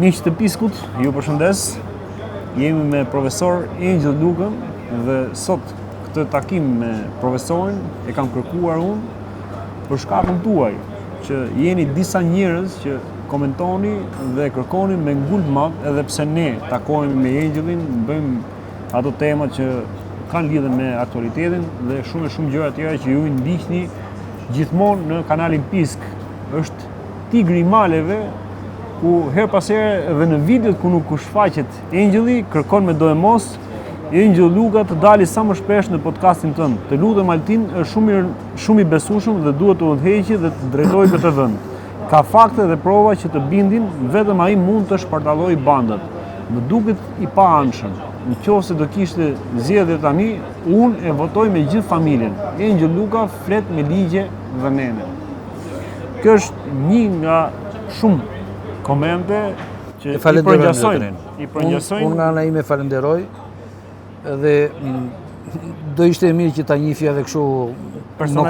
Miq të Piskut, ju përshëndes. Jemi me profesor Angel Lukën dhe sot këtë takim me profesorin e kam kërkuar unë për shkakun tuaj, që jeni disa njerëz që komentoni dhe kërkoni me ngul të madh, edhe pse ne takohemi me Angelin, bëjmë ato tema që kanë lidhje me aktualitetin dhe shumë gjëra tjera që ju i ndiqni gjithmonë në kanalin Pisk. Është tigri i maleve, ku her pas here dhe në videot ku nuk shfaqet Angeli, kërkon me do e mos Angel Luka të dali sa më shpesh në podcastin tënd. Të lutem Altin, është shumë i besueshëm dhe duhet të udhëheqë dhe të drejtojë këtë vend. Ka fakte dhe prova që të bindin, vetëm ai mund të shpartallojë bandat. Më duket i paanshëm. Nëse do kishte zgjedhje tani, unë e votoj me gjithë familjen. Angel Luka flet me ligje dhe nene. Kjo është një nga shumë komente që i përngjasojnë. Unë nga ana ime falenderoj dhe do ishte e mirë që ta njihja edhe kështu më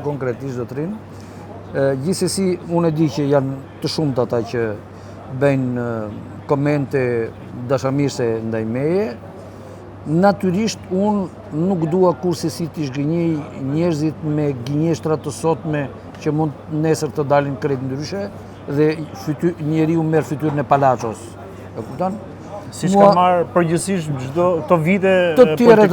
konkretisht zotrin. Gjithsesi unë e di që janë të shumtë ata që bëjnë komente dashamirëse ndaj meje. Natyrisht unë nuk dua kurse si t'i zhgënjej njerëzit me gënjeshtra të sotme që mund nesër të dalin krejt ndryshe dhe njeriu merr fytyrën e Palachos. E kupton? Siç ka marrë përgjithsisht çdo këto vite të tjera.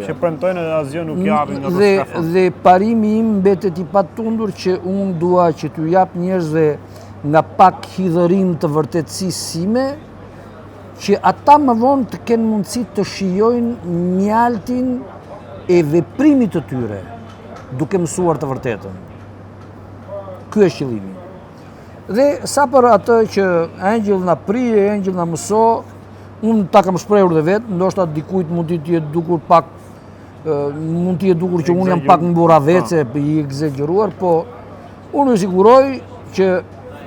Që premtojnë asgjë nuk japin nga përshkafon. Dhe parimi im mbetet i patundur që unë dua që t'ju jap njerëzve nga pak hidhërim të vërtetësisë sime, që ata më vonë të kenë mundësi të shijojnë mjaltin e veprimit të tyre, duke mësuar të vërtetën. Ky është qëllimi. Dhe sa për atë që Angel na prije, Angel na mëso, unë ta kam shprehur dhe vetë, ndoshta dikujt mund t'i jetë dukur pak, mund t'i jetë dukur që unë jam pak mburavece, i egzageruar, po unë ju siguroj që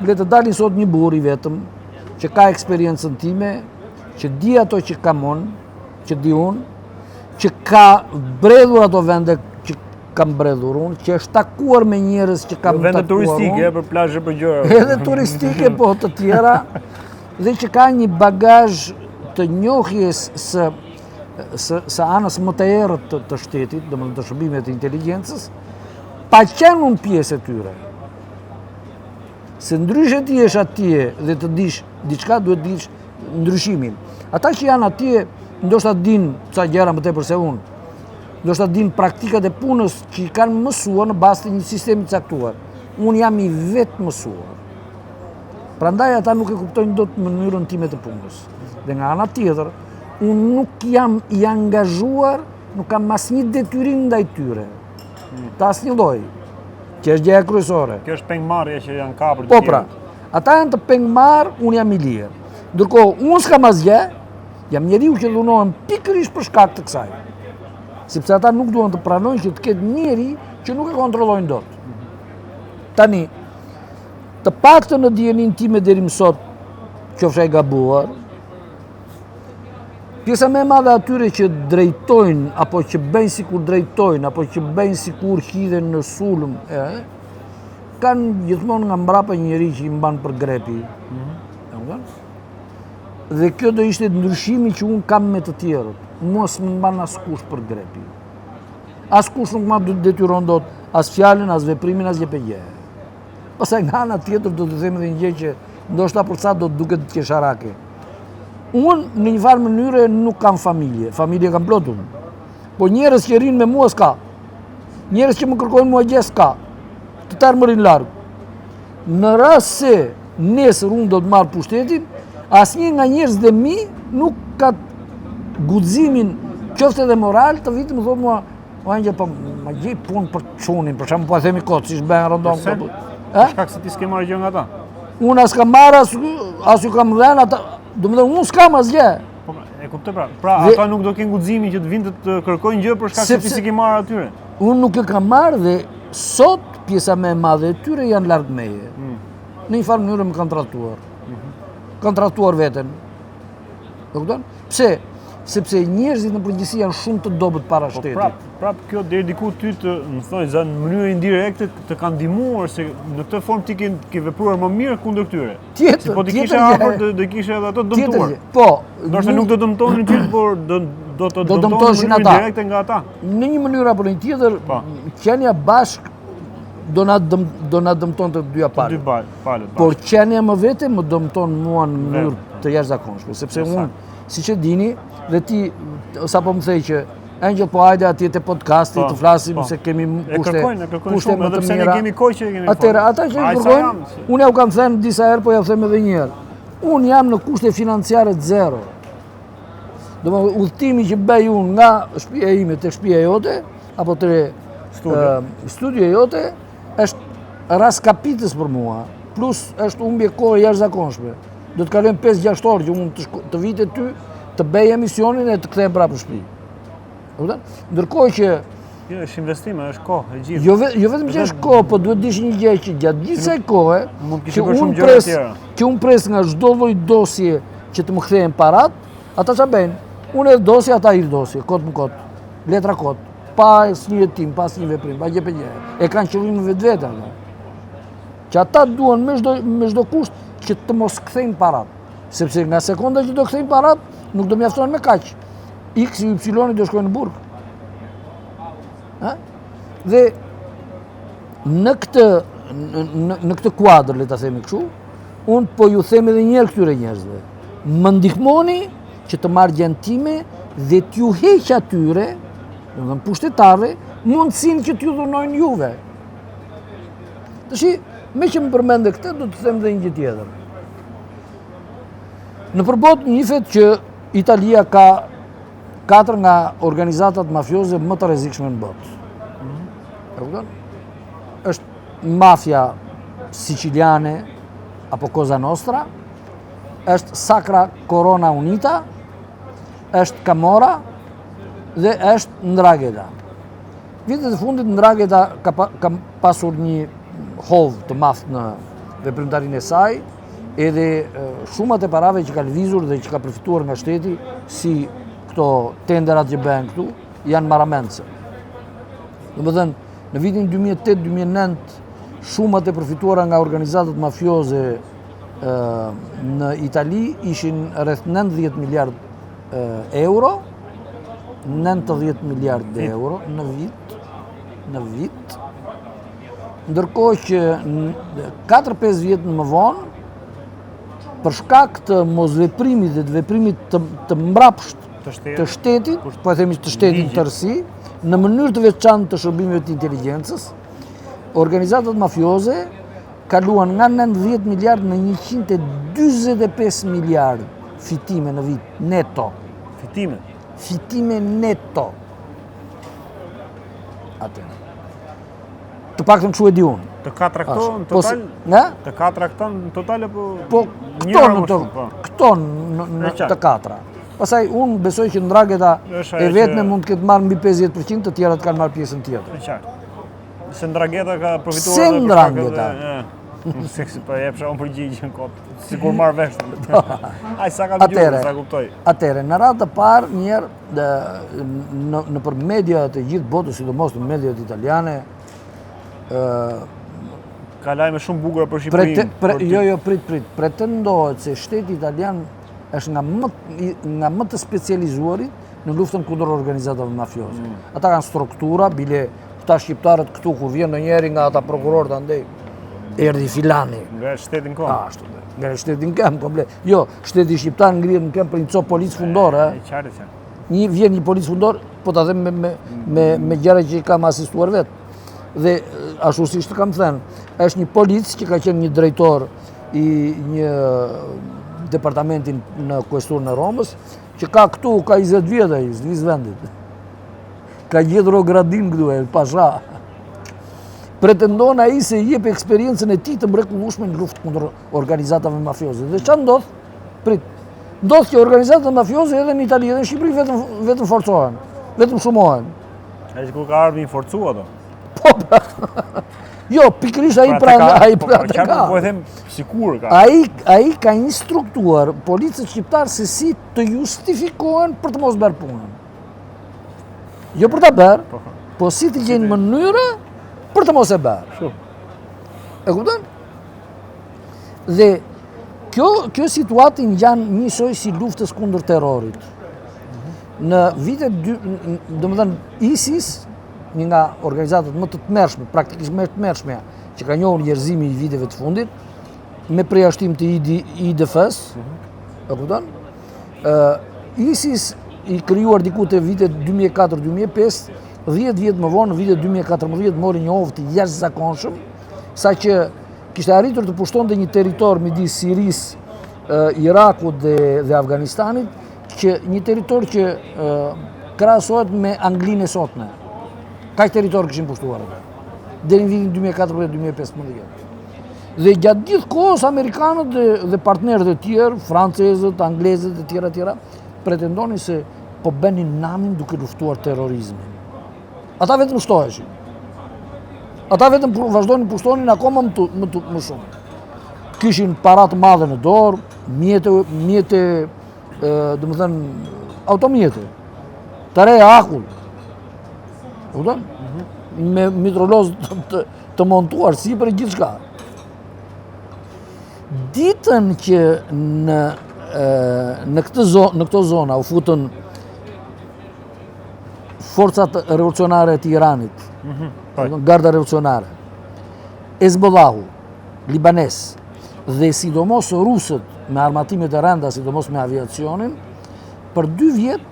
le të dalin sot një burr i vetëm, që ka eksperiencën time, që di ato që kam unë, që di unë, që ka bredhur ato vende që kam bredhur unë, që është takuar me njerëz që kam takuar unë. Vende turistike, për plazhe, për gjëra. Edhe turistike, po të tjera, dhe që ka një bagazh të njohjes së anës më të errët të shtetit, domethënë të shërbimeve të inteligjencës, pa qenë unë pjesë e tyre. Se ndryshe ti jesh atje dhe të dish diçka, duhet të dish ndryshimin. Ata që janë atje, ndoshta din ca gjëra më tepër se unë. Ndoshta din praktikat e punës që i kanë mësuar në bazë të një sistemi të caktuar. Unë jam i vetë mësuar. Prandaj ata nuk e kuptojnë dot mënyrën time të punës. Dhe nga ana tjetër, unë nuk jam i angazhuar, nuk kam asnjë detyrim ndaj tyre. Të asnjë lloj. Që është gjëja kryesore. Kjo është pengmarrje që janë kapur. Po pra, ata janë të pengmarr, unë jam i lirë. Ndërkohë, unë s'kam asgjë, jam njeriu që dhunohem pikërisht për shkak të kësaj. Sepse ata nuk duan të pranojnë që të ketë njeri që nuk e kontrollojnë dot. Tani, të paktën në dijenin time deri më sot, qofsha e gabuar, pjesa më e madhe atyre që drejtojnë, apo që bëjnë sikur drejtojnë, apo që bëjnë sikur hidhen në sulm, kanë gjithmonë nga mbrapa një njeri që i mban për grepi. Dhe kjo do ishte ndryshimi që unë kam me të tjerët. Mos më mban askush për grepi. Askush nuk ma detyron dot as fjalën, as veprimin, as gjepegje. Pastaj nga ana tjetër do të them edhe një gjë që ndoshta për sa do të duket të qesharake. Unë në një farë mënyre nuk kam familje. Familje kam plot unë. Po njerëz që rrinë me mua s'ka. Njerëz që më kërkojnë mua gjë s'ka. Të tërë më rinë larg. Në rast se nesër unë do të marr pushtetin, asnjë nga njerëzit e mi nuk ka guximin, qoftë edhe moral, të vitë më thotë mua, Angel, po ma gjej punë për çunin, për shembull, po themi kot, si bën rondon këtu. Shkak se ti s'ke marrë gjë nga ata. Unë as kam marrë, as ju kam dhënë ata, domethënë unë s'kam asgjë. Po e kuptoj pra. Pra ata nuk do kenë guximin që të vinë të kërkojnë gjë për shkak se ti s'ke marrë atyre. Unë nuk e kam marrë dhe sot pjesa më e madhe e tyre janë larg meje. Në një farë mënyrë më kanë trajtuar. Kanë trajtuar veten. E kupton? Pse? sepse njerëzit në përgjithësi janë shumë të dobët para shtetit. Prap kjo deri diku ty të më thoj në mënyrë indirekte të kanë ndihmuar se në këtë formë ti ke vepruar më mirë kundër këtyre. Tjetër, po ti kishe hapur do kishe edhe ato dëmtuar. Po, ndoshta nuk do dëmtonin ty, por do të dëmtonin indirekte nga ata. Në një mënyrë apo në një tjetër, qenia bashk do na dëmton të dyja palët. Por qenia më vete më dëmton mua në mënyrë të jashtëzakonshme, sepse unë, siç e dini, dhe ti sapo më thej që Angel po hajde atje te podcasti të flasim se kemi kushte më të mira. Atëherë ata që kërkojnë, unë jau kam thënë disa herë, po ja them edhe një herë. Unë jam në kushte financiare zero. Domethënë udhtimi që bëj unë nga shtëpia ime te shtëpia jote apo te studio jote është raskapitës për mua, plus është humbje kohë jashtëzakonshme. Do të kalojmë 5-6 orë që unë të vite ty, të bëj emisionin e të kthehem prapë në shtëpi. Ndërkohë që është investim, është kohë e gjithë. Jo vetëm që është kohë, po duhet dish një gjë që gjatë gjithë kësaj kohe që unë pres nga çdo lloj dosje që të më kthehen parat, ata ç'a bëjnë? Unë e dosje, ata i dosje, kot më kot, letra kot, pa asnjë hetim, pa asnjë veprim, pa gjë. E kanë qëllim vetvete ata. Që ata duan me çdo kusht që të mos kthejnë parat, sepse nga sekonda që do kthejnë parat, nuk do mjafton me kaq. X i Y do shkojnë në burg. Dhe në këtë kuadër, le ta themi kështu, unë po ju them edhe një herë këtyre njerëzve, më ndihmoni që të marr gjën time dhe t'ju heq atyre, domethënë pushtetarëve, mundësinë që t'ju dhunojnë juve. Tashi, me që më përmende këtë, do të them edhe një gjë tjetër. Në përbot njihet që Italia ka 4 nga organizatat mafioze më të rrezikshme në botë. Është mafia siciliane apo Cosa Nostra, është Sacra Corona Unita, është Camorra dhe është Ndrangheta. Vitet e fundit Ndrangheta ka pasur një hovë të madh në veprimtarinë e saj, edhe shumat e parave që ka lëvizur dhe që ka përfituar nga shteti, si këto tenderat që bëhen këtu, janë marramendse. Domethënë, në vitin 2008-2009, shumat e përfituara nga organizatat mafioze në Itali ishin rreth 90 miliard euro, 90 miliard euro në vit, ndërkohë që 4-5 vjet më vonë, për shkak të mosveprimit dhe të veprimit të mbrapsht të shtetit, po e themi të shtetit në tërësi, në mënyrë të veçantë të shërbimeve të inteligjencës, organizatat mafioze kaluan nga 90 miliard në 145 miliard fitime në vit, neto. Fitime neto. Atë. Të paktën kështu e di unë. Të katra këto në total? Të katra këto në total apo? Po këto në të katra. Pastaj unë besoj që Ndrangheta e vetme mund të ketë marrë mbi 50%, të tjerat kanë marrë pjesën tjetër. E qartë. Se Ndrangheta ka profituar Se Ndrangheta. Se po jepsha unë përgjigjen kot. Sikur marr vesh. Ai sa kam dëgjuar, sa kuptoj. Atëherë, në radhë të parë, një herë nëpër mediat e gjithë botës, sidomos në mediat italiane, ka lajme shumë bukura për Shqipërinë. Jo, prit. Pretendohet se shteti italian është nga më të specializuarit në luftën kundër organizatave mafioze. Ata kanë struktura, bile këta shqiptarët këtu kur vjen ndonjëherë nga ata prokurorët andej erdhi filani. Nga shtetin kom. Nga shtetin kom komplet. Jo, shteti shqiptar ngrihet në për një copë policë fundore. Qartë. Vjen një policë fundor, po ta them me gjëra që i kam asistuar vetë. Dhe ashtu siç të kam thënë, është një policë që ka qenë një drejtor i një departamentin në Questurën e Romës, që ka 20 vjet ai, zlis vendit. Ka gjetur gradin këtu e pasha. Pretendon ai se jep eksperiencën e tij të mrekullueshme në luftë kundër organizatave mafioze. Dhe çfarë ndodh? Ndodh që organizatat mafioze edhe në Itali edhe në Shqipëri vetëm forcohen, vetëm shumohen. Ai ku ka ardhur i forcuar ato. Po. Jo, pikrisht ai pra të ka. Po e them sikur ka. Ai ka instruktuar policët shqiptar se si të justifikohen për të mos bërë punën. Jo për ta bërë, po si të gjejnë mënyra për të mos e bërë. Shumë. E kupton? Dhe kjo situatë ngjan njësoj si luftës kundër terrorit. Në vitet domethënë ISIS, një nga organizatat më të tmerrshme, praktikisht më të tmerrshme që ka njohur njerëzimi i viteve të fundit, me përjashtim të IDF-s, e kupton? ISIS i krijuar diku te vitet 2004-2005, 10 vjet më vonë, në vitet 2014 mori një ovë të jashtëzakonshëm, saqë kishte arritur të pushtonte një territor midis Sirisë, Irakut dhe Afganistanit, që një territor që krahasohet me Anglinë e sotme. Kaq territor kishin pushtuar atë. Deri në vitin 2014-2015. Dhe gjatë gjithë kohës amerikanët dhe partnerët e tjerë, francezët, anglezët e tjera, pretendonin se po bënin namin duke luftuar terrorizmin. Ata vetëm shtoheshin. Ata vetëm vazhdonin pushtonin akoma më shumë. Kishin para të madhe në dorë, mjete, domethënë automjete. Të reja akull. Me mitrolozë të montuar sipër gjithçka. Ditën që në këto zona u futën forcat revolucionare të Iranit, garda revolucionare, Hezbollahu, libanes dhe sidomos rusët me armatimet e rënda, sidomos me aviacionin, për 2 vjet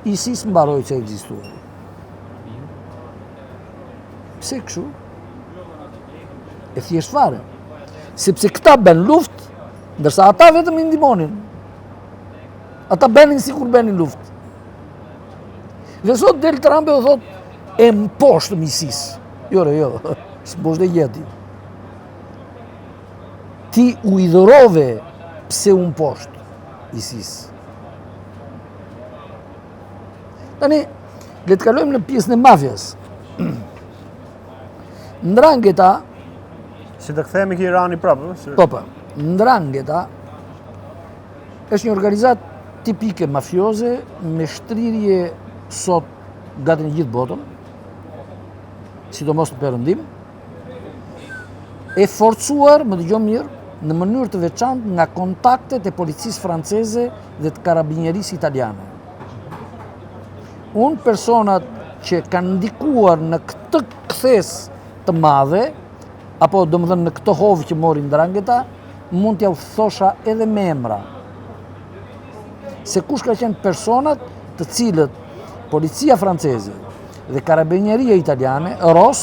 ISIS mbaroi që ekzistuar. Pse kështu? E thjesht fare. Sepse këta bën luftë, ndërsa ata vetëm i ndihmonin. Ata bënin sikur bënin luftë. Dhe sot del Trump e thot e mposht ISIS. Jo, s'mposht dhe jeti. Ti u idhërove pse u mposht ISIS. Tani, le të kalojmë në pjesën e mafjas. Ndrangheta, si të kthehemi ke Irani prapë, po, Ndrangheta është një organizat tipike mafioze me shtrirje sot gati në gjithë botën, sidomos në Perëndim, e forcuar, më dëgjo mirë, në mënyrë të veçantë nga kontaktet e policisë franceze dhe të karabinjerisë italiane. Unë personat që kanë ndikuar në këtë kthes të madhe, apo domethënë në këtë hovë që mori Ndrangheta, mund t'ja u thosha edhe me emra. Se kush ka qenë personat të cilët policia franceze dhe karabinjeria italiane, ROS,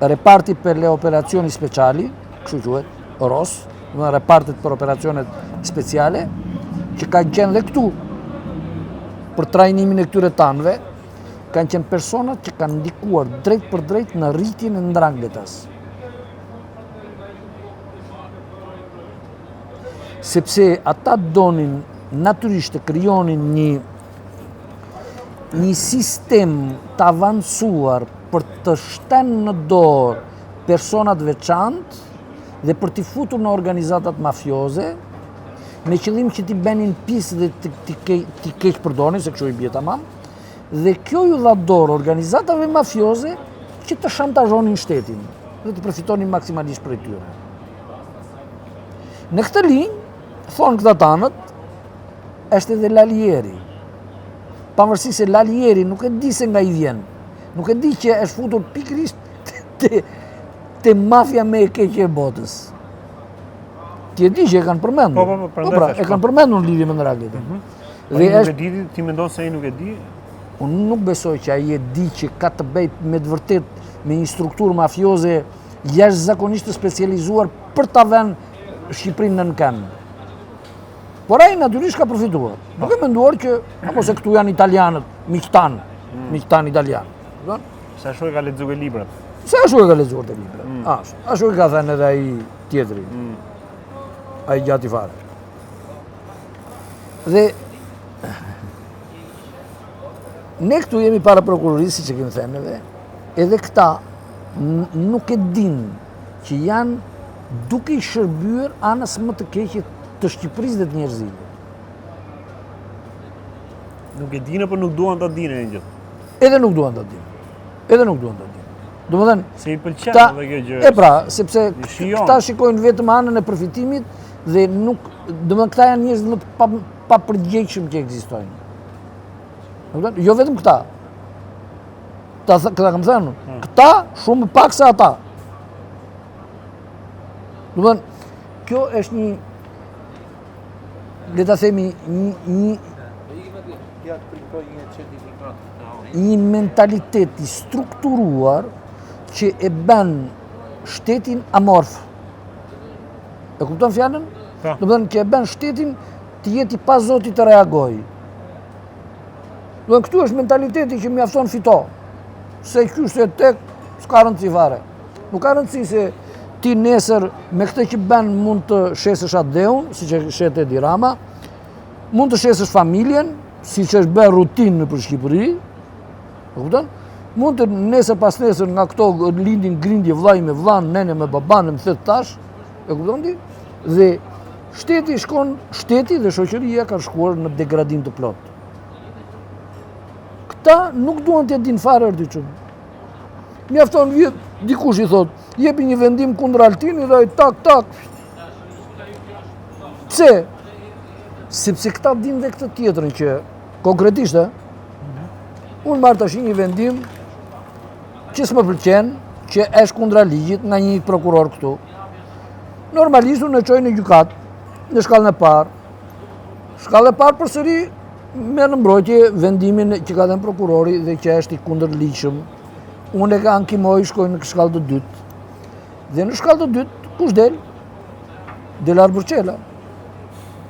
reparti per le operazioni speciali, kështu quhet, ROS, repartit për operacionet speciale, që kanë qenë dhe këtu për trajnimin e këtyre tanëve, kanë qenë personat që kanë ndikuar drejt për drejt në rritjen e Ndranghetas. Sepse ata donin natyrisht të krijonin një sistem të avancuar për të shtenë në dorë personat veçantë dhe për t'i futur në organizatat mafioze, me qëllim që t'i benin pisë dhe t'i keq përdonin, se kështu i bie tamam. Dhe kjo ju dha dorë organizatave mafioze që të shantazhonin shtetin dhe të përfitonin maksimalisht prej tyre. Në këtë linjë, thonë këta tanët, është edhe Lalieri. Pavarësisht se Lalieri nuk e di se nga i vjen, nuk e di që është futur pikërisht te mafja me e keqe e botës. Ti e di që e kanë përmendur. Po, e kanë përmendur në lidhje me Ndrangheta. Ti mendon se ai nuk e di? Unë nuk besoj që ai e di që ka të bëj me të vërtet me një strukturë mafioze jashtëzakonisht të specializuar për ta vënë Shqipërinë në këmbë. Por ai natyrisht ka përfituar. Nuk e menduar që apo se këtu janë italianët, miqtan italian. Se ashtu e ka lexuar librat. Se ashtu e ka lexuar te librat. Ashtu e ka thënë edhe ai tjetri. Ai gjati fare. Dhe ne këtu jemi para prokurorisë, që kemi thënë edhe këta nuk e din që janë duke i shërbyer anës më të keqe të Shqipërisë dhe të njerëzimit. Nuk e dinë, por nuk duan ta dinë Angel. Edhe nuk duan ta dinë. Domethënë, Se i pëlqen këta, edhe kjo gjë. e pra, sepse shijon. këta shikojnë vetëm anën e përfitimit dhe nuk, domethënë këta janë njerëz më pa përgjegjshëm që ekzistojnë. Domethënë, jo vetëm këta. Këta kam thënë, këta shumë më pak se ata. Domethënë, kjo është një, le ta themi, një mentalitet i strukturuar që e bën shtetin amorf. E kupton fjalën? Po. Domethënë që e bën shtetin të jetë i pa zoti të reagojë. Domethënë këtu është mentaliteti që mjafton fito. Se ky se tek s'ka rëndësi fare. Nuk ka rëndësi se ti nesër me këtë që bën mund të shesësh atë dheun, siç e shet Edi Rama, mund të shesësh familjen, siç është bërë rutinë nëpër Shqipëri. E kupton? Mund të nesër pas nesër nga këto lindin grindje vllai me vllan, nene me baban, më thet tash, e kupton ti? Dhe shteti dhe shoqëria kanë shkuar në degradim të plot. Këta nuk duan të dinë fare ardhiçun. Mjafton vjet dikush i thot, jepi një vendim kundër Altinit dhe ai tak. Pse? Sepse këta dinë dhe këtë tjetrën që konkretisht unë marr tash një vendim që s'më pëlqen, që është kundra ligjit nga një prokuror këtu. Normalisht unë e çoj në gjykat, në shkallën e parë. Shkalla e parë përsëri merr në mbrojtje vendimin që ka dhënë prokurori dhe që është i kundërligjshëm. Unë e ankimoj, shkoj në shkallë të dytë. Dhe në shkallë të dytë, kush del? Del Arburçela,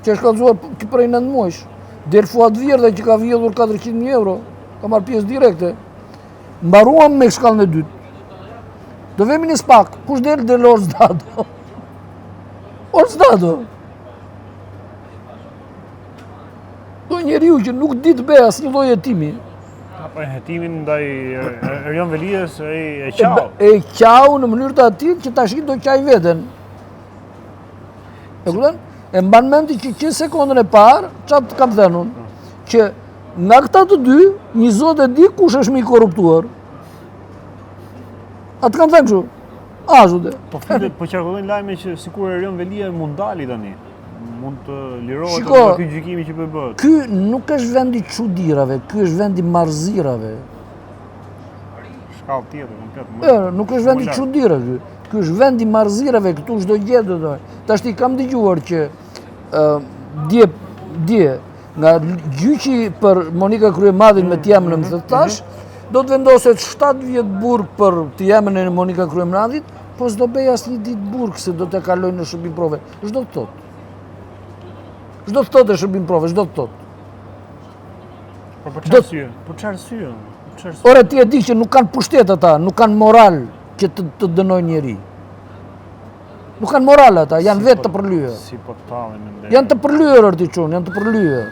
që është kallëzuar prej 9 muajsh. Del Fuat Vjerdha që ka vjedhur 400.000 euro, ka marrë pjesë direkte. Mbaruam me shkallën e dytë. Do vemi në spak, kush del? Del Orzdado. Orzdado. Do njeriu që nuk di të bëj asnjë lloj hetimi. Apo hetimin ndaj Erjon Velijes e qau. E qau në mënyrë të atill që tash do qaj veten. E kupton? E mban mend që në sekondën e parë, çfarë kam thënë unë, që nga këta të dy, një zot e di kush është më i korruptuar. Atë kam thënë kështu. Ashtu dhe. Po qarkullojnë lajme që sikur Erjon Velia mund dali tani. Mund të lirohet Shiko, nga ky gjykimi që po bëhet. Ky nuk është vend i çudirave, ky është vend i marrëzirave. Shkallë tjetër komplet. Nuk është vend i çudirave ky. Ky është vend i marrëzirave, këtu çdo gjë do të. Tash ti kam dëgjuar që dje nga gjyqi për Monika Kryemadhin me temën më thot tash, do të vendoset 7 vjet burg për temën e Monika Kryemadhit, po s'do bëj asnjë ditë burg se do të kaloj në shërbim prove. Ç'do të thotë? Ç'do të thotë shërbim prove? Ç'do të thotë? Po çfarë arsye? Ora ti e di që nuk kanë pushtet ata, nuk kanë moral që të dënojnë njeri. Nuk kanë moral ata, janë vetë të përlyer. Si po tallen në Janë të përlyer Ardiçun, janë të përlyer.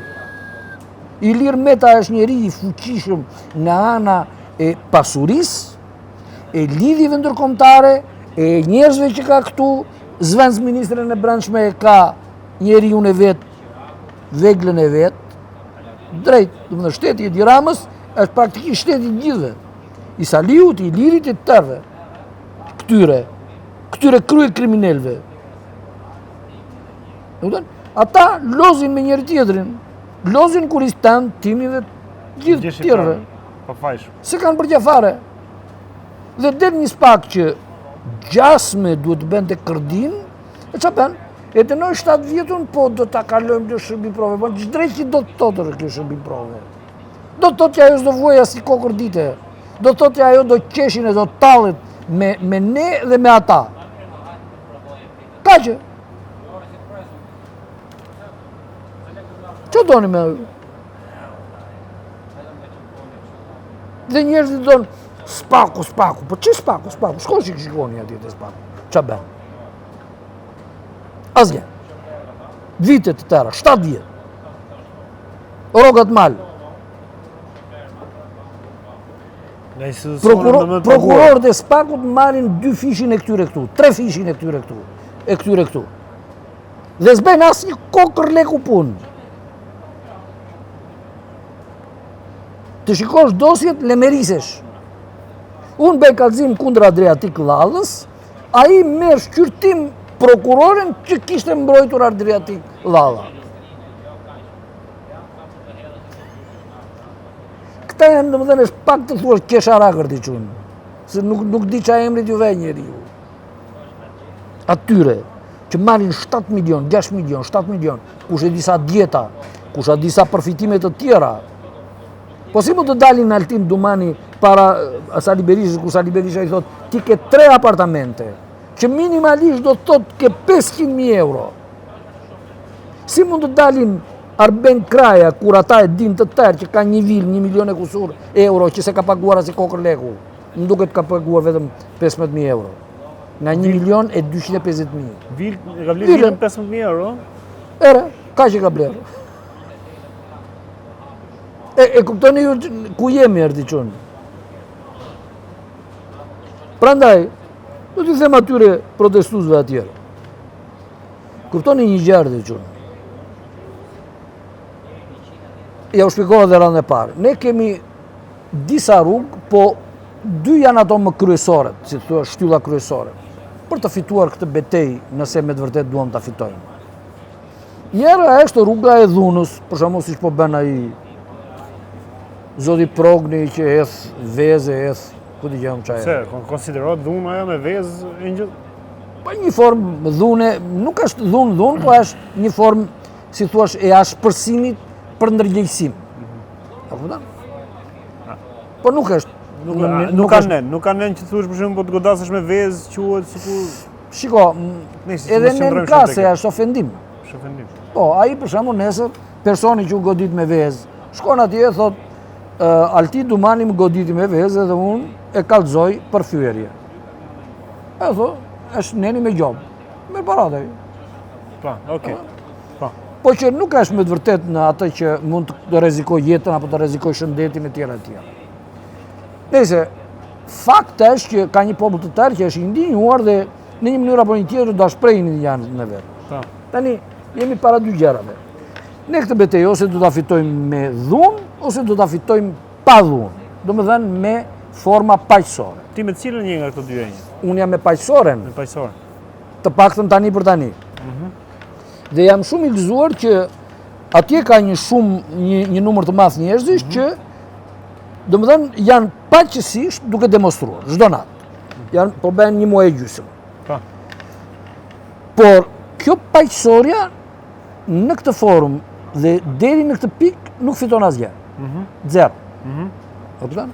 Ilir Meta është njeri i fuqishëm në ana e pasurisë, e lidhjeve ndërkombëtare, e njerëzve që ka këtu, zvenc ministrën e brendshme e ka njeriu e vet, veglën e vet, drejt, domethënë shteti i Edi Ramës është praktikisht shteti i gjithëve. I Saliut, i Ilirit, i tërve. Këtyre krye kriminalëve. Ata lozin me njëri tjetrin. Lozin kur i stan timi dhe gjithë tjerëve. Po fajsh. Se kanë përgja fare. Dhe del një spak që gjasme duhet të bënte kërdin, e qa bën? E dënoj 7 vjetun, po do ta kalojmë në shërbim prove. Po drejt që do të thotë kjo shërbim prove. Do të thotë që ajo s'do vuaj as i kokër dite. Do të thotë që ajo do qeshin e do tallet me ne dhe me ata. Kaqë. Që doni me ajo? Dhe njerëzit donë spaku, po që spaku? Shko që shikoni ati të spaku. Qa ben? Asgje. Vitet të tëra, 7 vjet. Rogat mal. Nga institucionet më të paguara. Prokurorët e Spakut marrin 2 fishin e këtyre këtu, 3 fishin e këtyre këtu, e këtyre këtu. Dhe s'bën asnjë kokër leku punë. Të shikosh dosjet, lemerisesh. Unë bëj kallëzim kundër Adriatik Llallës, ai merr shqyrtim prokurorin që kishte mbrojtur Adriatik Llalla. Këta janë domethënë është pak të thuash qesharakër ti çun. Se nuk di ç'a emrit ju vë njeriu. Atyre që marrin 7 milion, 6 milion, 7 milion, kush e di sa dieta, kush e di sa përfitime të tjera. Po si mund të dalin Altin Dumani para Sali Berishës, ku Sali Berisha i thot, ti ke 3 apartamente, që minimalisht do të thot ke 500.000 euro. Si mund të dalin Arben Kraja, kur ata e din të tërë që ka një vilë, 1 milion e kusur euro, që se ka paguar as i kokër leku. Më duket ka paguar vetëm 15.000 euro. Nga 1 milion e 250.000. Vilë, ka blerë vilën 15.000 euro? Ere, ka që ka blerë. E kuptoni ju ku jemi erdi qënë. Prandaj, do t'i them atyre protestuzve atjere. Kuptoni një gjerë dhe qënë. Ja u shpikova dhe randë e parë. Ne kemi disa rrugë, po 2 janë ato më kryesoret, si të thua shtylla kryesore, për të fituar këtë betej nëse me të vërtet duam të fitojmë. Njëra është rruga e dhunës, për shembull siç po bën ai zoti Progni që eth vezë, eth, ku di jam çaj. Se, konsiderohet dhunë ajo me vezë, Angel? Po një formë dhune, nuk është dhunë, po është një formë, si thuash, e ashpërsimit për ndërgjegjësim. A kupton? Po nuk është. Nuk kanë nen që thuash për shembull po të godasësh me vezë, quhet sikur. Shiko, edhe në kase është ofendim. Është ofendim. Po, ai për shembull nesër personi që u godit me vezë, shkon atje e thot Alti Dumani më goditi me vezë dhe unë e kallëzoj për fyerje. E thot, është neni me gjobë. Me paratë ai. Pa, okay. Pa. Po që nuk është me të vërtet në atë që mund të rrezikoj jetën apo të rrezikoj shëndetin e tjera e tjera. Nëse fakt është që ka një popull të tërë që është i ndinjuar dhe në një mënyrë apo një tjetër do ta shprehin janë në vetë. Pa. Tani jemi para 2 gjërave. Ne këtë betejë ose do ta fitojmë me dhunë ose do ta fitojmë pa dhunë. Domethënë me forma paqësore. Ti me cilën një nga këto dy enjë? Unë jam me paqësoren. Me paqësore. Të paktën tani për tani. Dhe jam shumë i gëzuar që atje ka një numër të madh njerëzish që domethënë janë paqësisht duke demonstruar çdo natë. Janë po bën një muaj e gjysmë. Pa. Por kjo paqësorja në këtë forum dhe deri në këtë pikë nuk fiton asgjë. Zero. Kupton?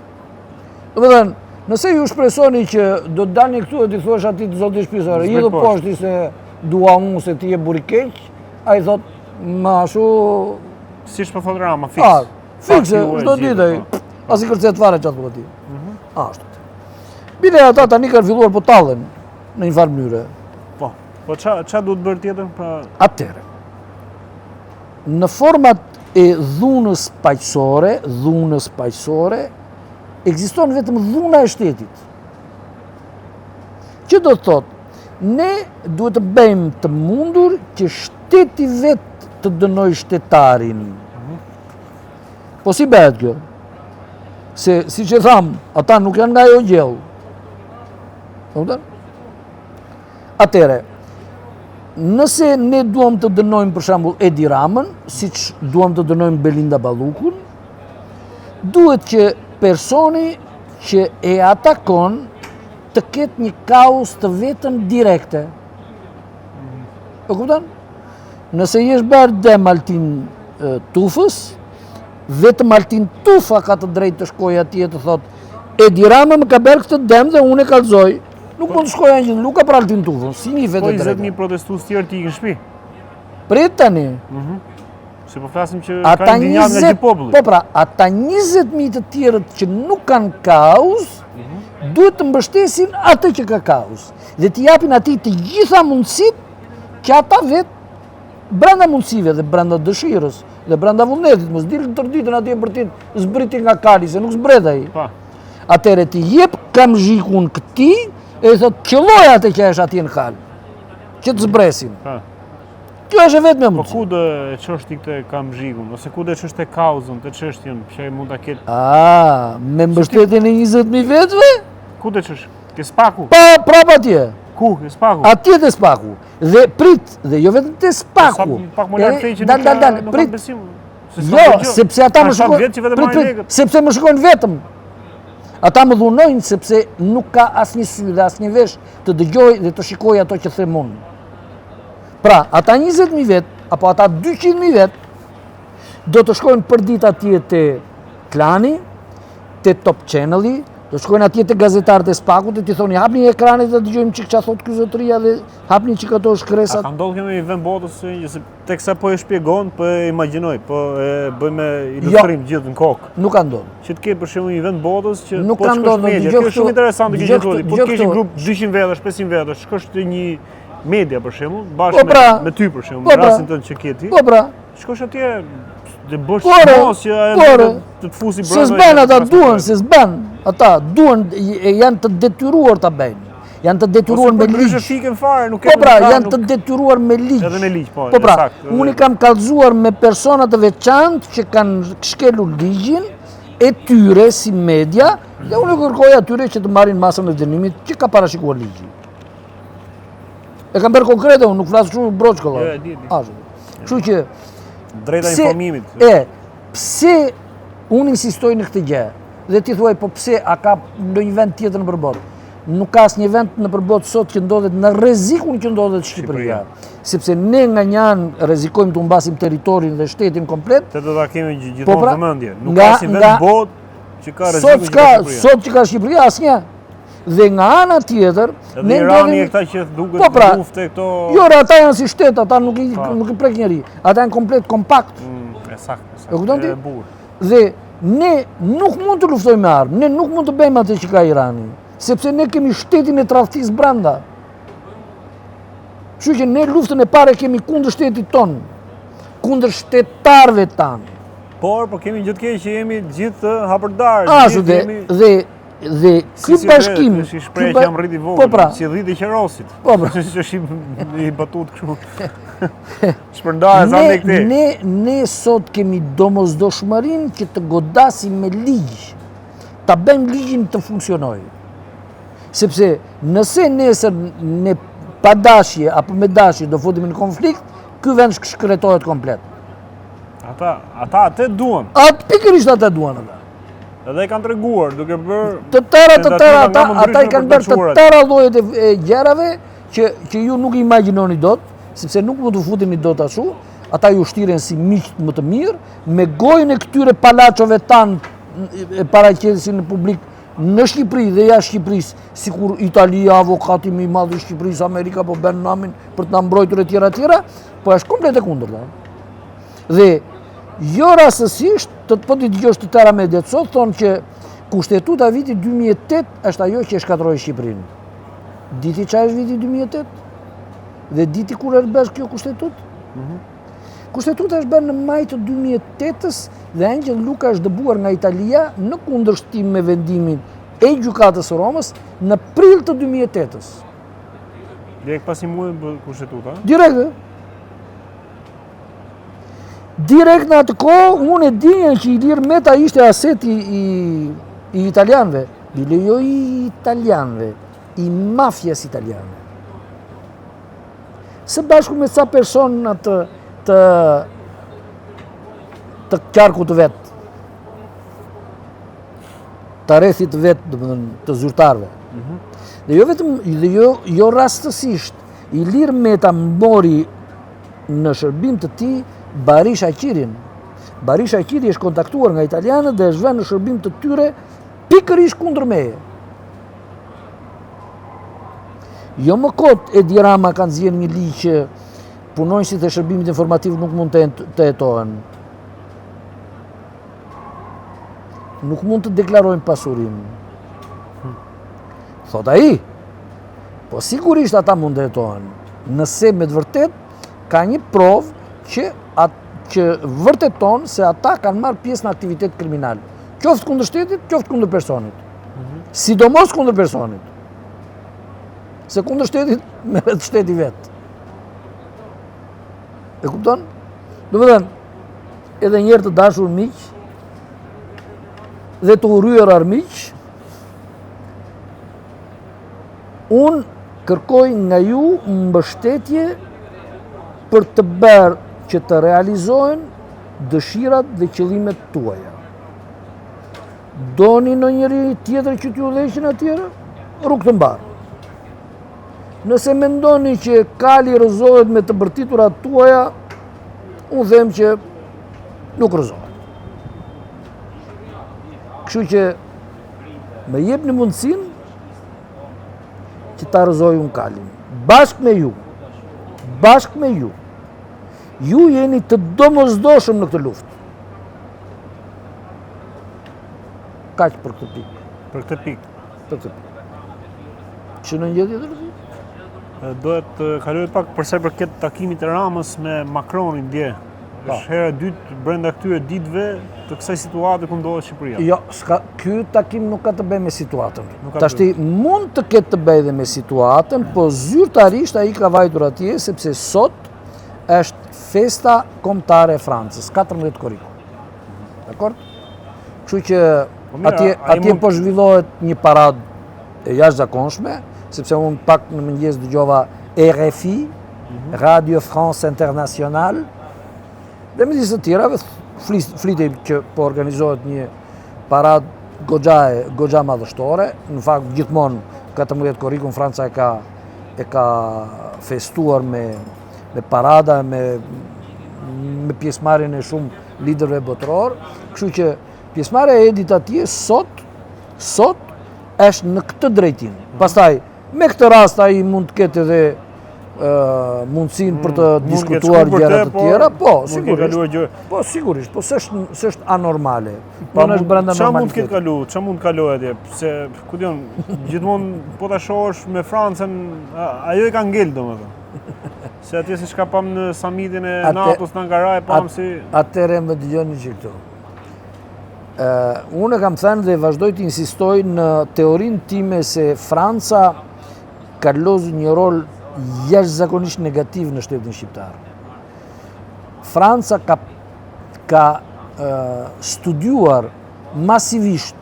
Domethënë, nëse ju shpresoni që do të dalni këtu dhe t'i thuash atij të zotit shpisore, i do poshti se dua unë se ti je buri keq, ai thot ma ashtu siç po thot Rama, fiks. Fikse, çdo ditë ai. As i kërcet fare çfarë thua ti. Ashtu. Bile ata tani kanë filluar po tallen në një farë mënyre. Po. Po ç'a duhet bërë tjetër pra atëre? Në format e dhunës paqësore, ekziston vetëm dhuna e shtetit. Që do të thotë, ne duhet të bëjmë të mundur që shteti vetë të dënoj shtetarin. Po si bëhet kjo? Se, si që thamë, ata nuk janë nga jo gjellë. Atere, nëse ne duam të dënojmë për shembull Edi Ramën, siç duam të dënojmë Belinda Ballukun, duhet që personi që e atakon të ketë një kauz të vetën direkte. E kupton? Nëse jesh bërë dem Altin Tufës, vetëm Altin Tufa ka të drejtë të shkojë atje të thotë Edi Rama më ka bërë këtë dem dhe unë e kallëzoj. Nuk mund të shkojë Angjë Luka për Altin Tufën, si një vetë drejtë. Po 20.000 protestues tjerë ti ikën shtëpi. Prit tani. Se po flasim që ka ndinjat nga gjithë populli. Po pra, ata 20.000 të tjerët që nuk kanë kauz, duhet të mbështesin atë që ka kauz. Dhe të japin atij të gjitha mundësitë që ata vetë brenda mundësive dhe brenda dëshirës dhe brenda vullnetit, mos dilën tër ditën atje për ti zbriti nga kali, se nuk zbret ai. atëre ti jep kamzhikun këti, e thot qëlloj atë që është atje në halë, që të zbresin. Kjo është vetë me Po mundësi. ku dhe çështi këtë kamzhikun, ose ku dhe çështë kauzën të çështjen që mund ta ketë? Me mbështetjen e 20.000 vetëve? Ku dhe ç'është? Ke spaku? Prap atje. Ku? Ke spaku? Atje të spaku. Dhe prit, dhe jo vetëm të spaku. Pak më lartë që Dal, nuk prit. kam besim. Jo, sepse ata më shkojnë. Sepse më shkojnë vetëm. Ata më dhunojnë sepse nuk ka asnjë sy dhe asnjë vesh të dëgjoj dhe të shikoj ato që them unë. Pra, ata 20.000 vet, apo ata 200.000 vet, do të shkojnë për ditë atje te Klani, te Top Channel-i, do shkojnë atje te gazetarët e Spakut dhe t'i thoni hapni ekranet dhe dëgjojmë çka thot ky zotëria dhe hapni çka ato shkresat. Ka ndodhur kemi në vend botës se teksa po e shpjegon, po e imagjinoj, po e bëjmë ilustrim gjithë në kokë. Nuk ka ndodhur. Që të ke për shembull një vend botës që Nuk po ka shkosh ndodhur, media. dëgjoj Kjo është shumë këtu- interesante kjo dëgjoj që thoni. Po këtu- kesh një grup 200 vetash, 500 vetash, shkosh te një media për shembull, Po bashkë pra. me ty për shembull, Po në pra. rastin tënd që ke ti. Po pra, Shkosh atje dhe bësh Pore, mos që ajo pore. të të fusi se brenda. s'ben ata duan, se s'ben. Ata duan, janë të detyruar ta bëjnë. Janë të detyruar me Ndryshe ligj. fikën fare, nuk Po ke pra, nuk ka, janë të nuk- detyruar me ligj. Edhe me ligj, po, Po pra, saktë, edhe- unë i kam kallëzuar me persona të veçantë që kanë shkelur ligjin e tyre si media, dhe unë i kërkoj atyre që të marrin masën e dënimit që ka parashikuar ligji. E kam bërë konkrete, unë nuk flas shumë broçkolla. Jo, e di. Ashtu. Kështu që Drejta pse- informimit. Pse unë insistoj në këtë gjë? Dhe ti thuaj, po pse a ka ndonjë vend tjetër në përbot? Nuk ka asnjë vend në përbot sot që ndodhet në rrezikun që ndodhet Shqipëria. Sepse ne nga një anë rrezikojmë të humbasim territorin dhe shtetin komplet. Te do ta kemi Po gjithmonë pra, vëmendje. Nuk nga- ka si vend nga- botë që ka Sot rreziku që ka Shqipëria asnjë. Dhe nga ana tjetër, Edhe ne Irani ndodhemi e këta që duket Po pra, lufte këto. jo, ata janë si shtet, ata nuk i prek njeri. Ata janë komplet kompakt. E saktë. E kupton ti? E bukur. Dhe ne nuk mund të luftojmë me armë, ne nuk mund të bëjmë atë që ka Irani, sepse ne kemi shtetin e tradhtisë brenda. Kështu që ne luftën e parë kemi kundër shtetit ton, kundër shtetarëve tanë. Po kemi gjithë keq që jemi gjithë të hapërdarë. Ashtu dhe ky bashkim, Si shpreh që jam rrit i vogël. Po pra, Si rrit i qerosit. Po pra. Që është i batut kështu. Shpërndarë sa me këti. ne sot kemi domosdoshmërinë që të godasim me ligj, ta bëjmë ligjin të funksionojë. Sepse nëse nesër ne pa dashje apo me dashje do futemi në konflikt, ky vend shkretohet komplet. Ata atë duan. Atë pikërisht ata duan ata. Edhe e kanë treguar duke bërë Të tëra, tentativa nga më ata i ndryshme kanë për bërë të çuarat. tëra llojet e gjërave që ju nuk i imagjinoni dot, sepse nuk mund të futeni dot ashtu. Ata ju shtiren si miq më të mirë, me gojën e këtyre palaçove tanë e paraqesin në publik në Shqipëri dhe jashtë Shqipërisë, sikur Italia, avokati më i madh i Shqipërisë, Amerika po bën namin për të na mbrojtur etj etj, po është komplet e kundërta. Dhe jo rastësisht, po ti dëgjosh të tëra mediat sot thonë që kushtetuta e vitit 2008 është ajo që e shkatroi Shqipërinë. Diti çfarë është viti 2008? Dhe diti kur është bërë kjo kushtetutë? Kushtetuta është bërë në maj të 2008-s dhe Angel Luka është dëbuar nga Italia në kundërshtim me vendimin e gjykatës së Romës në prill të 2008-s. Direkt pasi muajit bë kushtetuta. Direkt në atë kohë, unë e dinjen që Ilir Meta ishte aseti i italianëve, bile jo i italianëve, i mafjas italiane. Së bashku me ca persona të qarkut të vetë, të rrethit vetë, domethënë të zyrtarëve. Dhe jo vetëm, dhe jo rastësisht, Ilir Meta mori në shërbim të tij Barisha Qirin. Barisha Qiri është kontaktuar nga italianët dhe është vënë në shërbim të tyre pikërisht kundër meje. Jo më kot Edi Rama kanë zgjedhur një ligj që punonjësit e shërbimit informativ nuk mund të jetohen. Nuk mund të deklarojnë pasurinë. Thot ai. Po sigurisht ata mund të jetohen. Nëse me të vërtet ka një provë që vërteton se ata kanë marrë pjesë në aktivitet kriminal. Qoftë kundër shtetit, qoftë kundër personit. Sidomos kundër personit. Se kundër shtetit, merret shteti vetë. E kupton? Do të thënë, edhe njerë të dashur miq dhe të urryer armiq, unë kërkoj nga ju mbështetje për të bërë që të realizohen dëshirat dhe qëllimet tuaja. Doni në njëri tjetër që t'ju udhëheqin atyre, rrugë të mbarë. Nëse mendoni që kali rrëzohet me të bërtiturat tuaja, unë them që nuk rrëzohet. Kështu që më jepni mundësinë që ta rrëzoj unë kalin. Bashkë me ju. Ju jeni të domosdoshëm në këtë luftë. Kaq për këtë pikë. Për këtë pikë. Që në një tjetër? Dohet të kaloj pak përsa i përket takimit të Ramës me Macronin dje. Është hera e dytë brenda këtyre ditëve të kësaj situate ku ndodhet Shqipëria. Jo, ky takim nuk ka të bëjë me situatën. Tashti mund të ketë të bëjë dhe me situatën, po zyrtarisht ai ka vajtur atje sepse sot është festa kombëtare e Francës, 14 korriku. Dakor? Kështu që atje po zhvillohet një paradë e jashtëzakonshme, sepse unë pak në mëngjes dëgjova RFI, Radio France International, dhe me disë të tjerave flitej që po organizohet një parad goxha madhështore. Në fakt gjithmonë 14 korrikun Franca e ka festuar me parada, me pjesëmarrjen e shumë liderëve botëror. Kështu që pjesëmarrja e Edit atje sot është në këtë drejtim. Pastaj me këtë rast ai mund të ketë edhe mundësinë për të diskutuar gjëra të tjera, sigurisht, po s'është anormale. Po është brenda normalitetit. Ç'a mund të kalojë atje? Se ku diun, gjithmonë po ta shohësh me Francën, ajo e ka ngel domethënë. Se atje siç ka pam në summitin e NATO-s në Ankara e pam si. Atëherë më dëgjoni që këtu. Unë kam thënë dhe vazhdoj të insistoj në teorinë time se Franca ka lozur një rol jashtëzakonisht negativ në shtetin shqiptar. Franca ka studiuar masivisht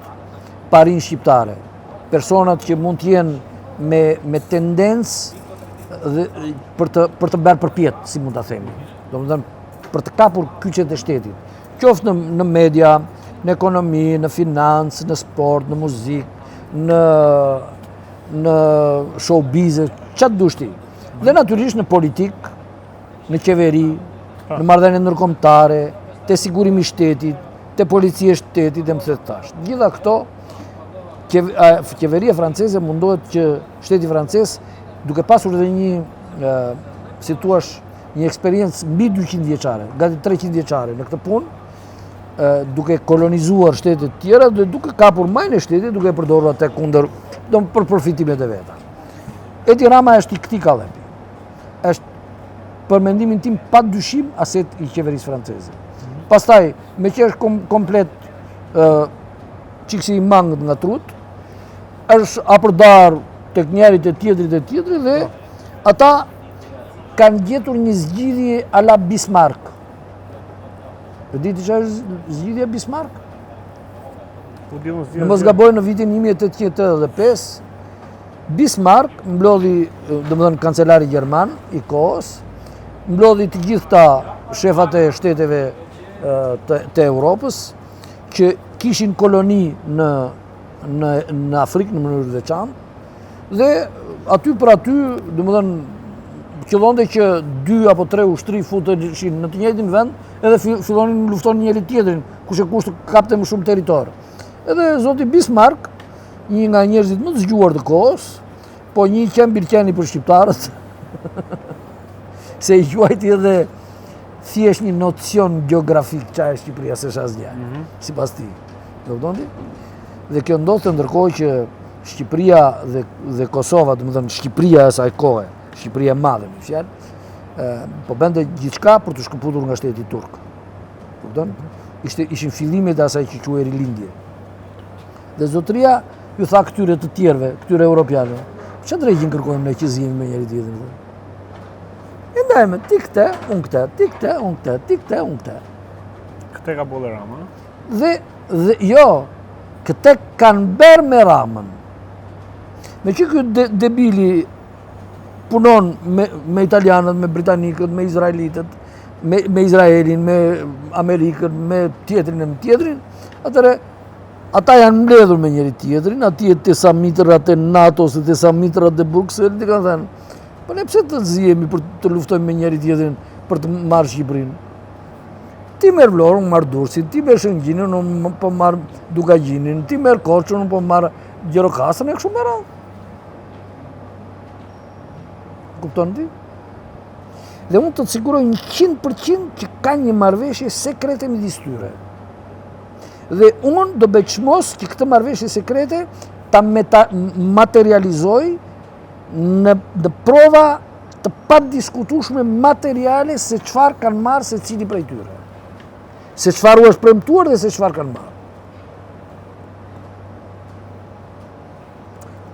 parinë shqiptare, personat që mund të jenë me tendencë për të bërë përpjet, si mund ta themi. Domethënë për të kapur kyçet e shtetit, qoftë në media, në ekonomi, në financë, në sport, në muzikë, në showbiz, çfarë dush ti. Dhe natyrisht në politik, në qeveri, në marrëdhënie ndërkombëtare, te sigurimi i shtetit, te policia e shtetit dhe më thënë tash. Gjitha këto, qeveria franceze mundohet që shteti francez, duke pasur edhe një, si thua, një eksperiencë mbi 200 vjeçare, gati 300 vjeçare në këtë punë, duke kolonizuar shtetet tjera dhe duke kapur majën e shtetit, duke përdorur atë kundër, për përfitimet e veta. Edi Rama është i këtij kallepi. Është për mendimin tim pa dyshim aset i qeverisë franceze. Pastaj, me që është komplet çiksi i mangët nga trut, është apërdar tek njerit e tjetrit dhe ata kanë gjetur një zgjidhje a la Bismarck. E diti që është zgjidhja Bismarck? Në mos gaboj në vitin 1885, Bismarck mblodhi, domethënë kancelari gjerman i kohës, mblodhi të gjitha shefat e shteteve të Europës që kishin koloni në Afrikë në mënyrë të veçantë dhe aty për aty, domethënë qëllonte që 2 apo 3 ushtri futeshin në të njëjtin vend edhe fillonin luftonin njëri tjetrin, kush e kush të kapte më shumë territor. Edhe zoti Bismarck, një nga njerëzit më të zgjuar të kohës, po një qembirqeni për shqiptarët, se i quajti edhe thjesht një nocion geografik çfarë është Shqipëria se asgjë, sipas tij. E kupton ti? Dhe kjo ndodhte ndërkohë që Shqipëria dhe Kosova, domethënë Shqipëria e asaj kohe, Shqipëria e madhe, me fjalë, po bënte gjithçka për të shkëputur nga shteti turk. Kupton? Ishin fillimet e asaj që quhej rilindje. Dhe zotëria ju tha këtyre të tjerëve, këtyre europianëve, që drejtin kërkojmë ne që zhjemi me njëri tjetrin? E ndajme, ti këte, unë këte, ti këte, unë këte, ti këte, unë këte. Këte ka bolle Rama? Dhe jo, këte kanë berë me Ramën. Me që këtë debili punon me italianët, me britanikët, me izraelitët, me Izraelin, me Amerikën, me tjetrin, atëre, ata janë mbledhur me njëri tjetrin, ati e të samitrat e NATO, ose të samitrat e Bruxelles, të kanë thënë, po ne pse të zihemi për të luftojmë me njëri tjetrin për të marrë Shqipërinë? Ti merë Vlorë, unë marrë Durrësin, ti merë Shëngjinin, unë po marrë Dukagjinin, ti merë Korçën, unë po marrë Gjirokastërën, e kështu me radhë. Kupton ti? Dhe unë të të siguroj 100% që ka një marrëveshje sekrete midis tyre. Dhe unë do beqmos që këtë marrëveshje sekrete ta materializoj në prova të padiskutueshme materiale se çfarë kanë marrë se cili prej tyre. Se çfarë u është premtuar dhe se çfarë kanë marrë.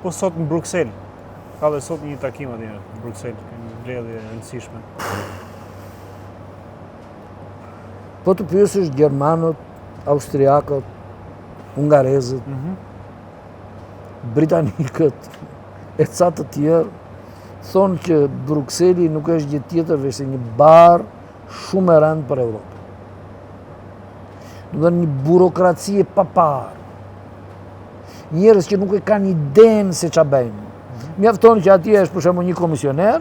Po sot në Bruxelles, ka dhe sot një takim atje në Bruxelles, një mbledhje e rëndësishme. Po të pyesësh gjermanët, austriakët, hungarezët, britanikët, e ca të tjerë, thonë që Bruxelli nuk është gjë tjetër veç se një barë shumë e rëndë për Europë. Do të thënë një burokracie pa parë. Njerëz që nuk e kanë idenë se ç'a bëjnë. Mjafton që atje është për shembull një komisioner,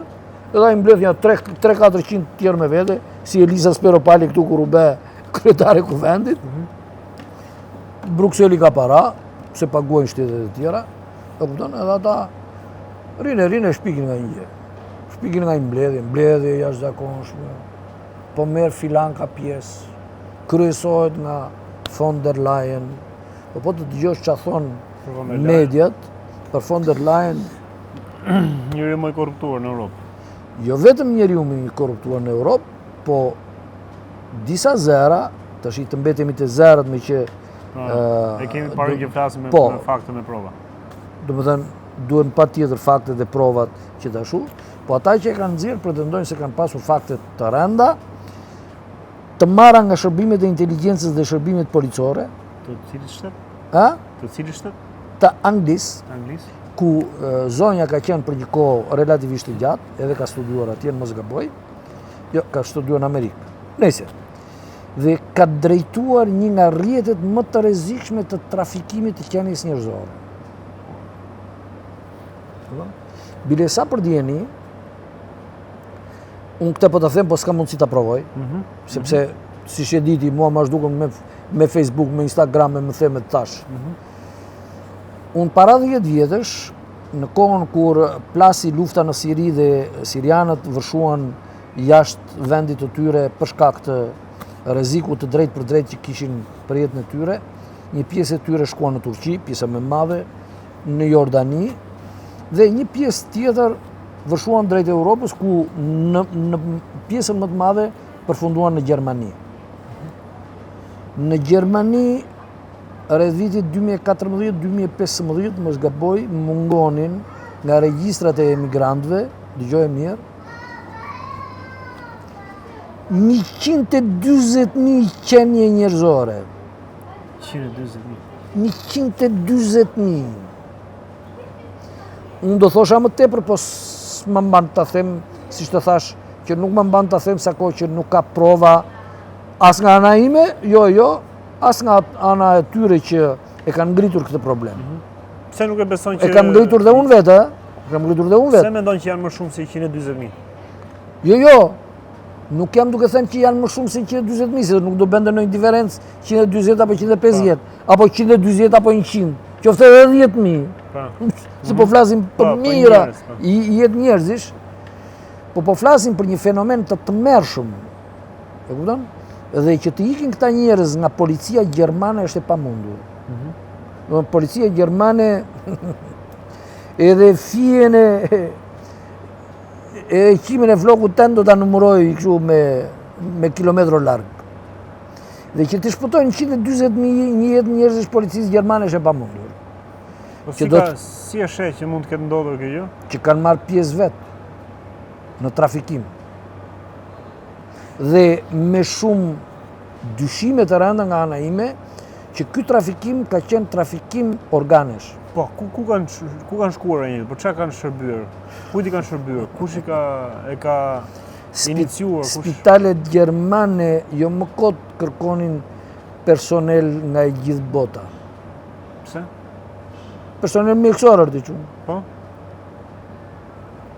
edhe ai mbledh një 3-400 tjerë me vete, si Elisa Speropali këtu kur u bë kryetare kuvendit. Bruxelli ka para, se paguajnë shtetet e tjera, e kupton, edhe ata rinë shpikin nga një gjë. Shpikin nga një mbledhje jashtëzakonshme, po merr filan ka pjesë, kryesohet nga von der Leyen, po të dëgjosh ç'a thonë mediat për von der Leyen. Njëri më i korruptuar në Europë. Jo vetëm njeriu më i korruptuar në Europë, po disa zera, tash i të mbetemi të zerat me që e kemi parë që flasim me fakte me prova. Domethënë duhen patjetër faktet dhe provat që të ashtu, po ata që e kanë nxjerrë pretendojnë se kanë pasur fakte të rënda, të marra nga shërbimet e inteligjencës dhe shërbimet policore. Të cilit shtet? Të cilit shtet? Të Anglisë. Anglisë? Ku zonja ka qenë për një kohë relativisht të gjatë, edhe ka studiuar atje, mos gaboj. Jo, ka studiuar në Amerikë. Nëse. Dhe ka drejtuar një nga rrjetet më të rrezikshme të trafikimit të qenies njerëzore. Bile sa për djeni, unë këte po të them, po s'ka mundësi të provoj, sepse, si që diti, mua ma shduken me Facebook, me Instagram, me më them e tash. Unë para 10 vjetësh, në kohën kur plasi lufta në Siri dhe sirianët vërshuan jashtë vendit të tyre për shkak të rrezikut të drejt për drejt që kishin për jetën e tyre, një pjesë e tyre shkuan në Turqi, pjesa më e madhe, në Jordani, dhe një pjesë tjetër vërshuan drejt Europës, ku në pjesën më të madhe përfunduan në Gjermani. Në Gjermani, rreth vitit 2014-2015, mos gaboj, mungonin nga regjistrat e emigrantëve, dëgjoj mirë, 140.000 qenie njerëzore. 140.000? 140.000. Unë do thosha më tepër, po s'më mban të them, si që të thash, që nuk më mban të them sa kohë që nuk ka prova as nga ana ime, jo, as nga ana e tyre që e kanë ngritur këtë problem. Pse nuk e beson që... E kam ngritur dhe unë vetë, Pse mendon që janë më shumë se 140.000? Jo, nuk jam duke thënë që janë më shumë se 140.000, se nuk do bënde ndonjë diferencë 140 apo 150, apo 140 apo 100, qoftë edhe 10.000. Se po flasim për mira i jetë njerëzish, po flasim për një fenomen të tmerrshëm. E kupton? Dhe që të ikin këta njerëz nga policia gjermane është e pamundur. Policia gjermane edhe fijen e qimin e flokut tënë do ta numëroj kështu me kilometro larg. Dhe që të shpëtojnë 140.000 njerëzish policisë gjermane është e pamundur. Po që si e sheh që mund të ketë ndodhur kjo gjë? që kanë marrë pjesë vetë në trafikim. Dhe me shumë dyshime të rënda nga ana ime, që ky trafikim ka qenë trafikim organesh. Po, ku kanë shkuar e njëtë? Po çka kanë shërbyer? Kujt i kanë shërbyer? Kush e ka iniciuar? Spitalet gjermane jo më kot kërkonin personel nga e gjithë bota. Pse? Personel mjekësorë të qunë. Po?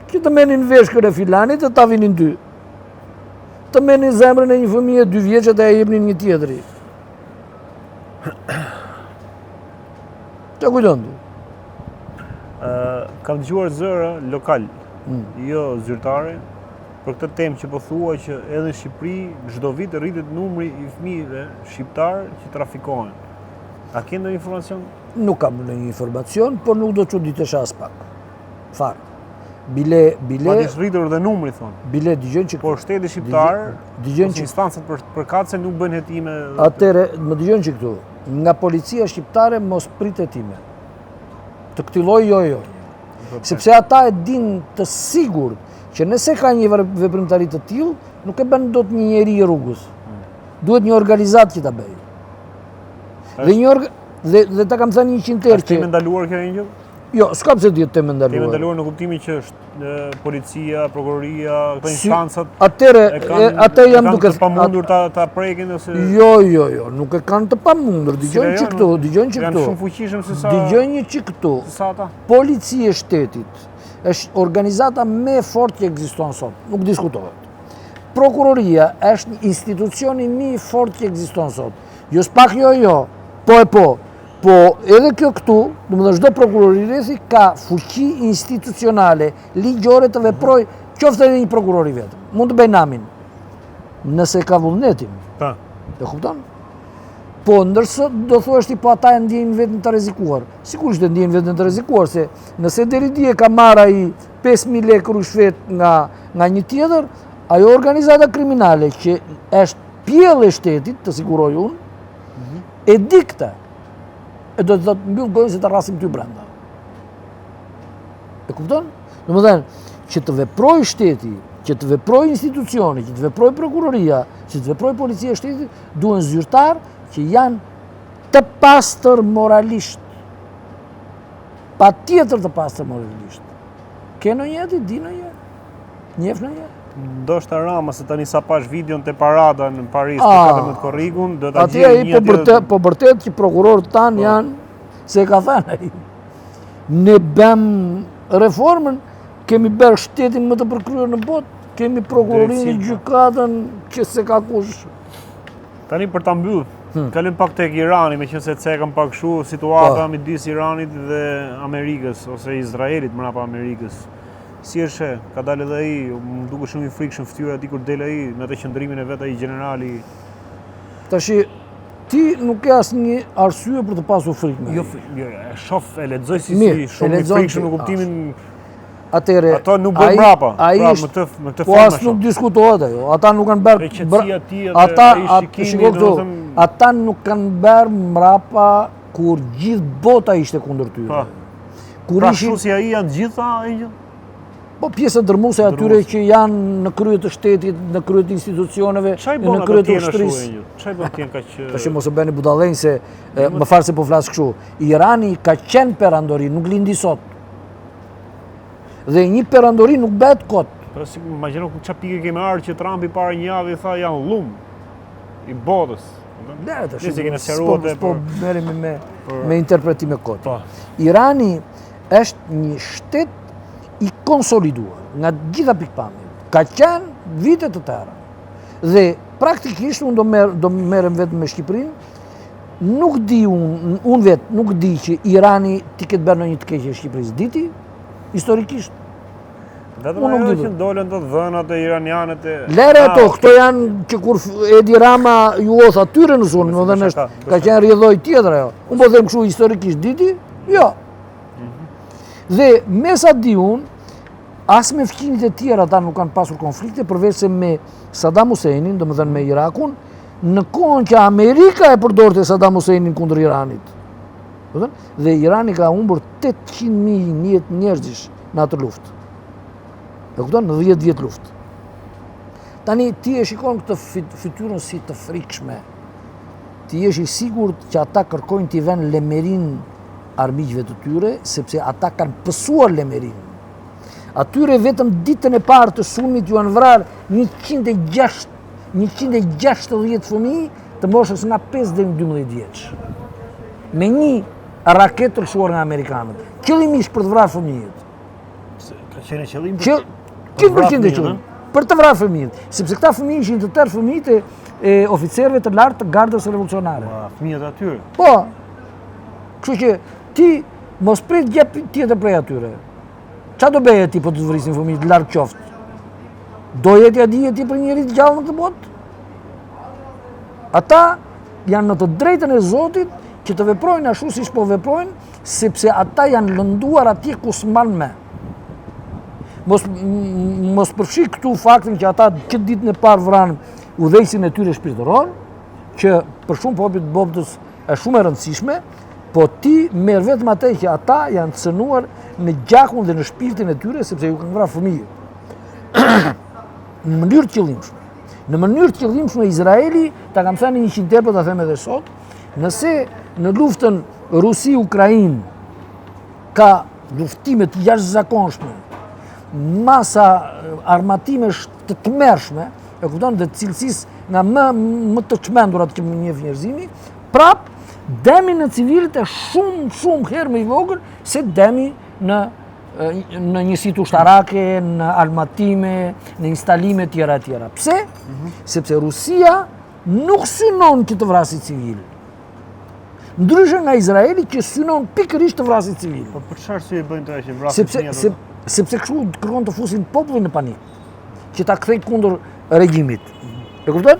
Që të menin veshkën e filanit e ta vinin dy. Të menin zemrën e një fëmije 2 vjeçë dhe e jepnin një tjetëri. Që kujton ty? Kam dëgjuar zëra lokal, jo zyrtare, për këtë temë që po thua që edhe në Shqipëri çdo vit rritet numri i fëmijëve shqiptar që trafikohen. A ke ndonjë informacion? Nuk kam në një informacion, por nuk do të çuditesh as pak. Farë. Bile... Ma të rritur dhe numri, thonë. Bile, dëgjën që... Por shteti shqiptar, dëgjën ose instancat përkatëse nuk bën hetime... Atëre, më dëgjën që këtu, nga policia shqiptare mos prit hetime. Të këtij lloji jo. Sepse ata e din të sigurt që nëse ka një veprimtari të tillë, nuk e bën dot një njeri i rrugës. Duhet një organizat që ta bëjë. Dhe ta kam thënë 100 herë që... Është ndaluar kjo Angel? Jo, s'ka pse të jetë temë ndaluar. Temë ndaluar në kuptimin që policia, prokuroria, këto instancat atëre jam duke të pamundur ta prekin ose Jo, nuk e kanë të pamundur. Dëgjojnë që këtu. Janë shumë fuqishëm se sa. Dëgjojnë që këtu. Sa ata. Policia e shtetit është organizata më e fortë që ekziston sot. Nuk diskutohet. Prokuroria është një institucioni më i fortë që ekziston sot. Jo s'pak jo, po. Po edhe kjo këtu, domethënë çdo prokurori rrethi ka fuqi institucionale, ligjore të veprojë, qoftë edhe një prokuror i vetëm. Mund të bëjë namin. Nëse ka vullnetin. Po. E kupton? Po ndërsa do thuash ti po ata e ndjejnë veten të rrezikuar. Sigurisht e ndjejnë veten të rrezikuar se nëse deri dje ka marr ai 5000 lekë rushfet nga një tjetër, ajo organizata kriminale që është pjellë e shtetit, të siguroj unë, e di këtë. E do të mbyll gojën se të rrasim ty brenda. E kupton? Domethënë, që të veprojë shteti, që të veprojë institucioni, që të veprojë prokuroria, që të veprojë policia e shtetit, duhen zyrtar që janë të pastër moralisht. Patjetër të pastër moralisht. Ke ndonjë ti, di ndonjë? Njeh ndonjë? Ndoshta Rama se tani sa pash videon te parada në Paris për 14 korrikun, do ta gjejë një tjetër. Po vërtet që prokurorët tan janë se ka thënë ai. Ne bëm reformën, kemi bërë shtetin më të përkryer në botë, kemi prokurorinë, gjykatën që se ka kush. Tani për ta mbyll, kalim pak tek Irani, meqense cekëm pak kështu situata midis Iranit dhe Amerikës ose Izraelit mbrapa Amerikës. Si është, ka dalë edhe ai, më duket shumë i frikshëm fytyra e tij kur del ai me atë qëndrimin e vet ai generali. Tash ti nuk ke asnjë arsye për të pasur frikë me. Jo, e shoh, e lexoj si shumë i frikshëm në kuptimin. Atëre ato nuk bën mbrapa. Me këtë formë. Po as nuk diskutohet ajo. Ata nuk kanë bërë. Ata nuk kanë bërë mbrapa kur gjithë bota ishte kundër tyre. Kur ishin si ai janë gjitha ai. Po pjesë dërmuese atyre që janë në krye të shtetit, në krye të institucioneve, në krye të ushtrisë. Çfarë bën ti kaq? Tash mos e bëni budallën se më fal se po flas kështu. Irani ka qenë perandori, nuk lindi sot. Dhe një perandori nuk bëhet kot. Po si imagjino çfarë pikë kemi ardhur që Trumpi para një javë tha janë llum i botës. Po merremi me interpretime kot. Irani është një shtet i konsoliduar nga gjitha pikpamjet. Ka qenë vite të tëra. Dhe praktikisht unë do merrem vetëm me Shqipërinë. Nuk di unë vetë nuk di që Irani ti ketë bërë ndonjë të keqe Shqipërisë. Diti historikisht. Vetëm ajo që dolën të dhënat e iranianët e... Lere ato, këto janë që kur Edi Rama ju oth atyre në zonë, më dhe nështë ka qenë rjedhoj tjetër ajo. Unë po them kështu historikisht diti? Jo. Dhe me sa di unë, as me fqinjit e tjera ata nuk kanë pasur konflikte, përveç se me Saddam Husseinin, domethënë me Irakun, në kohën që Amerika e përdorte Saddam Husseinin kundër Iranit. Dhe Irani ka humbur 800.000 njerëzish në atë luftë. E kupton? Në 10 vjet luftë. Tani ti e shikon këtë fytyrën si të frikshme. Ti jesh i sigurt që ata kërkojnë t'i vënë lemerin armiqve të tyre, sepse ata kanë pësuar lemerin. Atyre vetëm ditën e parë të sulmit ju anë vrarë 160 fëmijë të moshës nga 5 deri në 12 vjeç. Me një raketë të lëshuar nga amerikanët. Qëllimisht për të vrarë fëmijët. Ka qenë qëllim? 100% e qëllim. Për të vrarë fëmijët. Sepse këta fëmijë ishin të tërë fëmijët e oficerëve të lartë të gardës revolucionare. Fëmijët atyre? Po. Kështu që ti mos prit gjep tjetër prej atyre. Qa do beje ti po të zvrisin fëmijët lartë qoftë? Do jetja dije ti për njëri të gjallë në këtë botë? Ata janë në të drejtën e Zotit që të veprojnë ashtu si shpo veprojnë, sepse ata janë lënduar atje ku s'mban me. Mos përfshi këtu faktin që ata këtë ditën e parë vranë udhëheqësin e tyre shpirtëror, që për shumë popujt të botës është shumë e rëndësishme, po ti merr vetëm atë që ata janë të cënuar në gjakun dhe në shpirtin e tyre, sepse ju kanë vrarë fëmijë. Në mënyrë të qëllimshme. Në mënyrë të qëllimshme Izraeli, ta kam thënë 100 herë, po ta them edhe sot, nëse në luftën Rusi-Ukrainë ka luftime të jashtëzakonshme, masa armatimesh të tmerrshme, e kupton, dhe cilësisë nga më të çmendurat që më njeh njerëzimi, prap demi në civilit është shumë herë më i vogël se demi në njësitë ushtarake, në armatime, në instalime tjera. Pse? Sepse Rusia nuk synon që të vrasë civil. Ndryshe nga Izraeli që synon pikërisht të vrasë civil. Po për çfarë sy e bëjnë të që vrasin fëmijët? Sepse kështu kërkon të fusin popullin në panik, që ta kthej kundër regjimit. E kupton?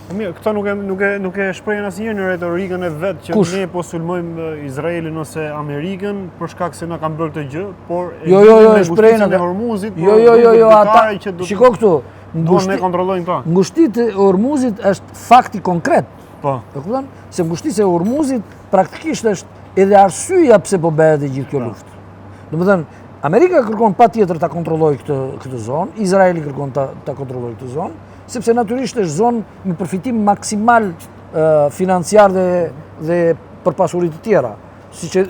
Mirë, këta nuk e shprehin asnjëherë në retorikën e vet që ne po sulmojmë Izraelin ose Amerikën për shkak se na kanë bërë këtë gjë, por jo, shprehin atë Hormuzit, ata shiko këtu. Duan ne kontrollojnë këta. Ngushtia e Hormuzit është fakti konkret. Po. E kupton? Se ngushtia e Hormuzit praktikisht është edhe arsyeja pse po bëhet e gjithë kjo luftë. Domethënë, Amerika kërkon patjetër ta kontrollojë këtë zonë, Izraeli kërkon ta kontrollojë këtë zonë, sepse natyrisht është zonë me përfitim maksimal financiar dhe për pasuri të tjera. Siç e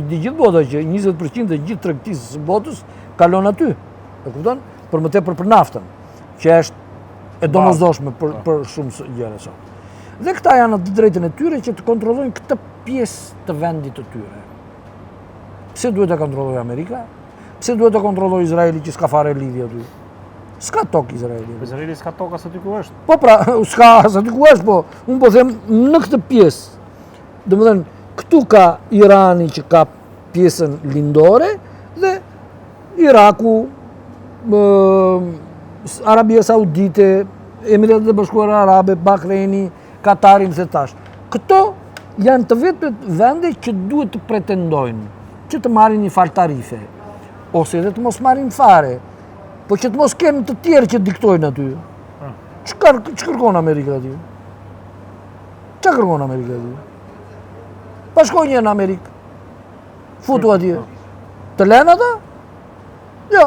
di gjithë bota që 20% e gjithë tregtisë së botës kalon aty. E kupton? Për më tepër për naftën, që është e domosdoshme për shumë gjëra sot. Dhe këta janë në të drejtën e tyre që të kontrollojnë këtë pjesë të vendit të tyre. Pse duhet ta kontrollojë Amerika? Pse duhet të kontrollojë Izraeli që s'ka fare lidhje aty? S'ka tokë Izraeli. Izraeli s'ka tokë as aty ku është. Po pra, s'ka as aty ku është, po unë po them në këtë pjesë. Domethënë, këtu ka Irani që ka pjesën lindore dhe Iraku, Arabia Saudite, Emiratet e Bashkuara Arabe, Bahreini, Katari, më tash. Këto janë të vetët vende që duhet të pretendojnë, që të marrin një farë tarife, ose edhe të mos marrin fare, po që të mos kenë të tjerë që diktojnë aty. Që kërkon Amerika aty? Që kërkon Amerika aty? Pa shkoj një në Amerikë, futu aty. Të lenë ata? Jo.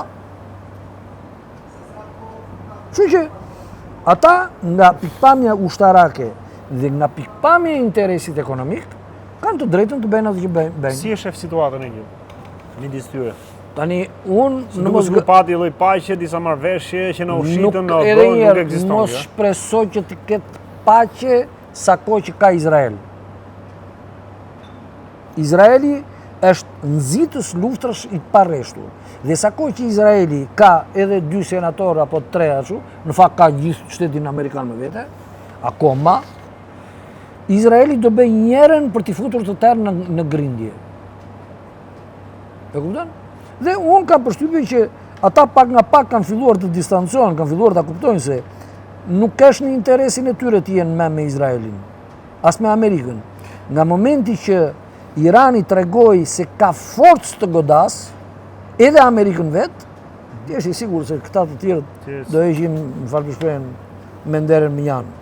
Që që ata nga pikpamja ushtarake dhe nga pikpamja interesit ekonomik, kanë të drejtën të bëjnë atë që bëjnë. Si e shef situatën e një? Midis tyre. Tani unë në mos pati lloj paqe, disa marrëveshje që na ushitën në Evropë nuk ekziston. Mos shpresoj që të ketë paqe sa kohë që ka Izrael. Izraeli është nxitës luftësh i parreshtur. Dhe sa kohë që Izraeli ka edhe 2 senatorë apo 3 ashtu, në fakt ka gjithë shtetin amerikan me vete, akoma Izraeli do bëj njerën për t'i futur të tërë në grindje. E kupton? Dhe unë kam përshtypjen që ata pak nga pak kanë filluar të distancojnë, kanë filluar të kuptojnë se nuk është në interesin e tyre të jenë me Izraelin, as me Amerikën. Nga momenti që Irani tregoi se ka forcë të godas, edhe Amerikën vetë, ti je i sigurt se këta të tjerë do heqin, më fal për shprehjen, me nderën më janë.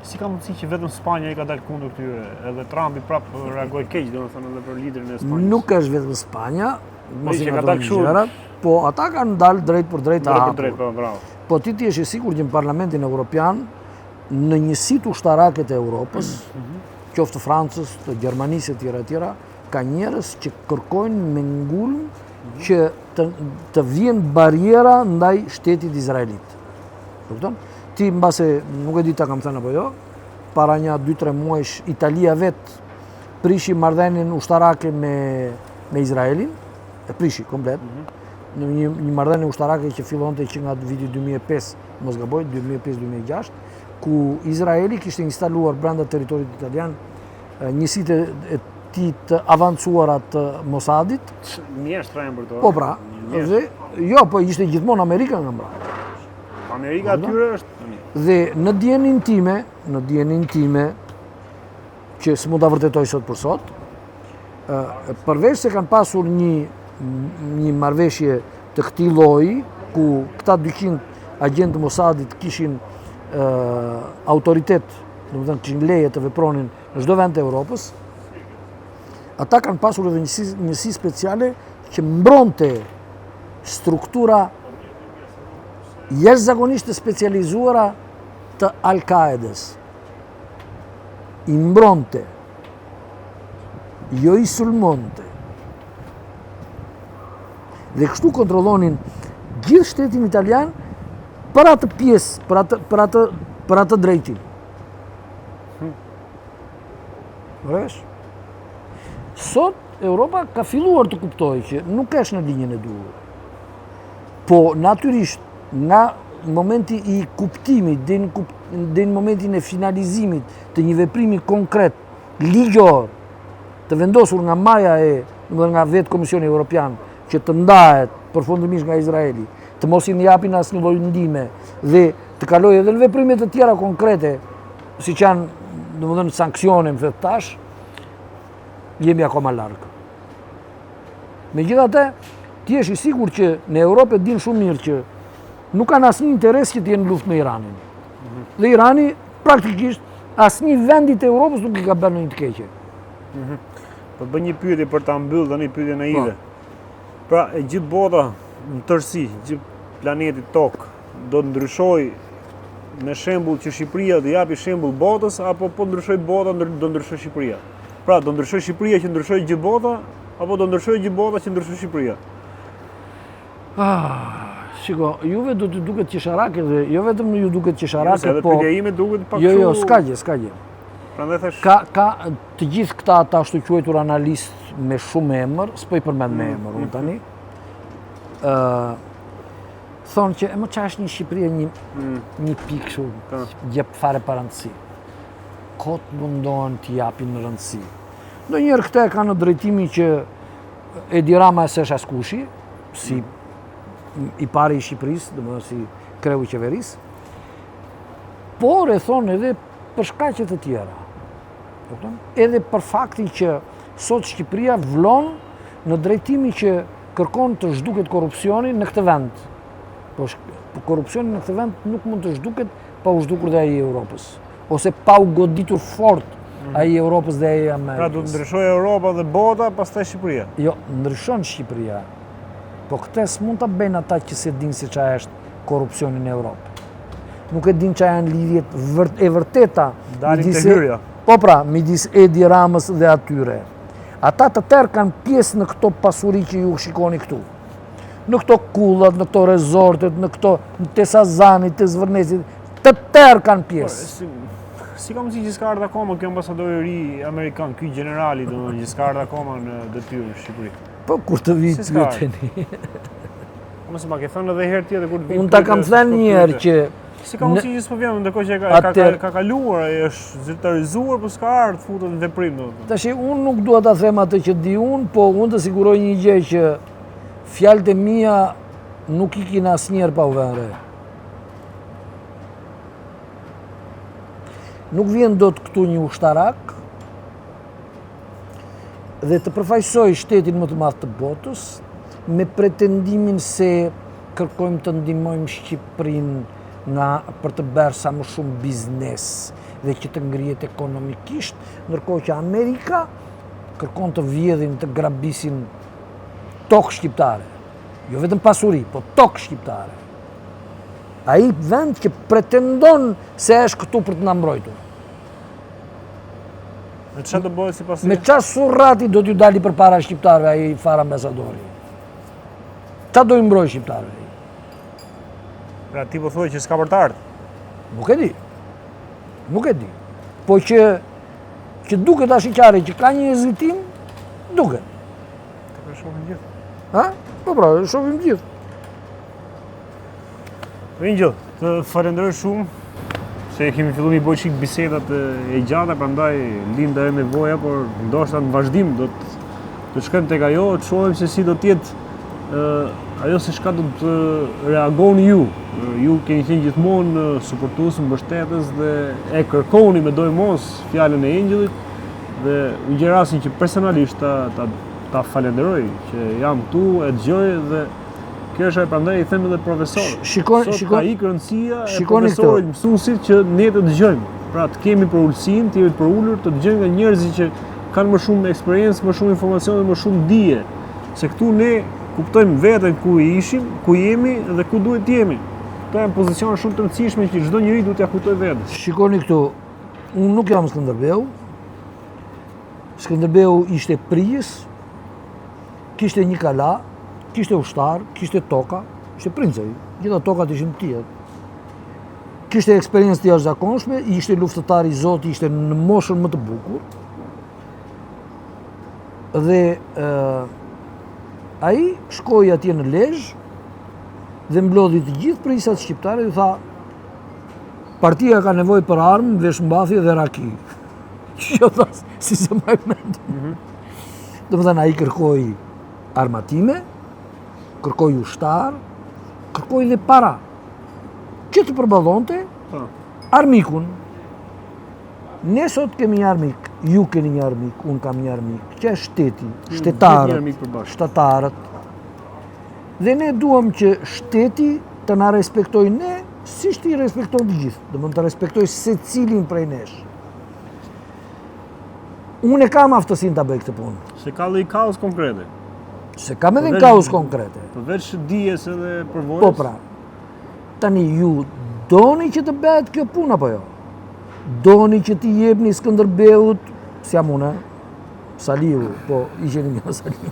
Si ka mundësi që vetëm Spanja i ka dalë kundër këtyre, edhe Trumpi prapë reagoi keq, domethënë edhe për liderin e Spanjës. Nuk është vetëm Spanja, mos i që ka ngatroni dalë kështu. gjërat, po ata kanë dalë drejt për drejt të Drejt për hapur. drejt, po, bravo. Po ti je i sigurt që në Parlamentin Evropian, në njësitë ushtarake të Europës, qoftë të Francës, të Gjermanisë e tjera, ka njerëz që kërkojnë me ngulm që të vjen barjera ndaj shtetit izraelit. Kupton? Ti mbase, nuk e di ta kam thënë apo jo, para një 2-3 muajsh Italia vet prishi marrëdhënien ushtarake me Izraelin, e prishi komplet. Në një marrëdhënie ushtarake që fillonte që nga viti 2005, mos gaboj, 2005-2006, ku Izraeli kishte instaluar brenda territorit italian njësitë e tij të avancuara të Mossadit. Mjesht trajnë për to. Po pra, dhe jo, po ishte gjithmonë Amerika nga mbrapa. Amerika atyre është Dhe në dijenin time, që s'mund ta vërtetoj sot për sot, përveç se kanë pasur një marrëveshje të këtij lloji, ku këta 200 agentë të Mossadit kishin autoritet, domethënë kishin leje të vepronin në çdo vend të Europës, ata kanë pasur edhe njësi speciale që mbronte struktura jashtëzakonisht të specializuara të Al-Qaedes. I mbronte, jo i sulmonte. Dhe kështu kontrollonin gjithë shtetin italian për atë pjesë, për atë drejtim. Resh? Sot Europa ka filluar të kuptojë që nuk është në linjën e duhur. Po natyrisht nga momenti i kuptimit dhe në momentin e finalizimit të një veprimi konkret ligjor të vendosur nga maja nga vetë Komisioni Evropian që të ndahet përfundimisht nga Izraeli, të mos i japin asnjë lloj ndihme dhe të kalojë edhe në veprime të tjera konkrete, siç janë, domethënë sanksione më tash, jemi akoma larg. Megjithatë, ti je i sigurt që në Europë din shumë mirë që nuk kanë asnjë interes që të jenë në luftë me Iranin. Dhe Irani praktikisht asnjë vendi të Europës nuk i ka bërë ndonjë të keqe. Po bëj një pyetje për ta mbyllur tani pyetje naive. Pra, e gjithë bota në tërësi, gjithë planeti Tokë do të ndryshojë me shembull që Shqipëria do japi shembull botës apo po ndryshoj bota do ndryshoj Shqipëria? Pra, do ndryshoj Shqipëria që ndryshoj gjithë bota apo do ndryshoj gjithë bota që ndryshoj Shqipëria? Shiko, juve do të duket qesharake dhe jo vetëm ju duket qesharake, po... Edhe pyetja ime duket pak kështu... Jo, s'ka gjë. Prandaj thash... Ka të gjithë këta ata ashtu quajtur analistë me shumë emër, s'po i përmend me emër unë tani, thonë që më çfarë është një Shqipëri një pikë kështu, jep fare pa rëndësi. Kot mundohen t'i japin në rëndësi. Ndonjëherë këta kanë në drejtimin që Edi Rama s'është askushi, si i pari i Shqipërisë, domethënë si kreu i qeverisë, por e thonë edhe për shkaqe të tjera. Edhe për faktin që sot Shqipëria vlon në drejtimin që kërkon të zhduket korrupsioni në këtë vend. Po korrupsioni në këtë vend nuk mund të zhduket pa u zhdukur dhe ai i Europës, ose pa u goditur fort ai i Europës dhe ai i Amerikës. Pra do të ndryshojë Europa dhe bota, pastaj Shqipëria. Jo, ndryshon Shqipëria. Po këtë s'mund ta bëjnë ata që se dinë se çfarë është korrupsioni në Europë. Nuk e dinë çfarë janë lidhjet e vërteta midis hyrja. Po pra, midis Edi Ramës dhe atyre. Ata të tërë kanë pjesë në këto pasuri që ju shikoni këtu. Në këto kullat, në këto rezortet, në këto të Sazanit, të Zvërnesit, të tërë kanë pjesë. Si ka mundësi që s'ka ardhur akoma kjo ambasador i ri amerikan, ky generali domethënë që s'ka ardhur akoma në detyrë në Shqipëri? Po kur të vit pyeteni. Mos më ke thënë edhe herë tjetër kur të vit. Unë ta kam thënë një herë që si ka mundësi që s'po vjen ndërkohë që ka kaluar, ai është zyrtarizuar, po s'ka ardhur futet në veprim domethënë. Tash unë nuk dua ta them atë që di unë, po unë të siguroj një gjë që fjalët e mia nuk ikin asnjëherë pa u vënë re. Nuk vjen dot këtu një ushtarak dhe të përfaqësoj shtetin më të madh të botës me pretendimin se kërkojmë të ndihmojmë Shqipërinë për të bërë sa më shumë biznes dhe që të ngrihet ekonomikisht, ndërkohë që Amerika kërkon të vjedhin, të grabisin tokë shqiptare. Jo vetëm pasuri, po tokë shqiptare. Ai vend që pretendon se është këtu për të na mbrojtur. Me çfarë do bëhet sipas Me çfarë surrati do t'ju dali përpara shqiptarëve ai fara ambasadori? Çfarë do i mbroj shqiptarëve? Pra ti po thuaj që s'ka për të ardhur. Nuk e di. Nuk e di. Po që duket ashiqare që ka një hezitim, duket. Të shohim gjithë. Ha? Po pra, shohim gjithë. Angel, të falenderoj shumë se kemi filluar një bëj çik bisedat e gjata, prandaj lind ajo nevoja, por ndoshta në vazhdim do të shkojmë tek ajo, të shohim se si do të jetë ajo se çka do të reagoni ju. Ju keni qenë gjithmonë suportues, mbështetës dhe e kërkoni me dojë mos fjalën e Angelit dhe u gjej rastin që personalisht ta falenderoj që jam këtu, e dëgjoj dhe kjo është prandaj i them edhe profesor. Ka ikë rëndësia e profesorit, mësuesit që ne të dëgjojmë. Pra të kemi për ulësinë, të jemi për ulur, të dëgjojmë nga njerëzit që kanë më shumë eksperiencë, më shumë informacione, më shumë dije. Se këtu ne kuptojmë veten ku ishim, ku jemi dhe ku duhet të jemi. Këto janë pozicione shumë të rëndësishme që çdo njeri duhet t'ia kujtojë vetes. Shikoni këtu, unë nuk jam Skënderbeu. Skënderbeu ishte prijës, kishte një kala, kishte ushtar, kishte toka, ishte princëri, gjitha tokat ishin të tij. Kishte eksperiencë të jashtëzakonshme, ishte luftëtar i Zotit, ishte në moshën më të bukur. Dhe ai shkoi atje në Lezhë dhe mblodhi të gjithë prisat shqiptare dhe tha: partia ka nevojë për armë, veshmbathje dhe raki. Që thas, si se mbaj mend. Domethënë ai kërkoi armatime, kërkoi ushtar, kërkoi dhe para që të përballonte armikun. Ne sot kemi një armik, ju keni një armik, unë kam një armik, që është shteti, shtetarët. Dhe ne duam që shteti të na respektojë ne, si i respekton të gjithë, domethënë të respektojë secilin prej nesh. Unë e kam aftësinë ta bëj këtë punë. Se ka dhe i kaos konkrete. Se kam edhe në kaos konkrete. Përveç dijes edhe përvojës. Po pra, tani ju doni që të bëhet kjo punë apo jo? Doni që t'i jepni Skënderbeut, si jam unë, Saliu, po i qeni një Saliu.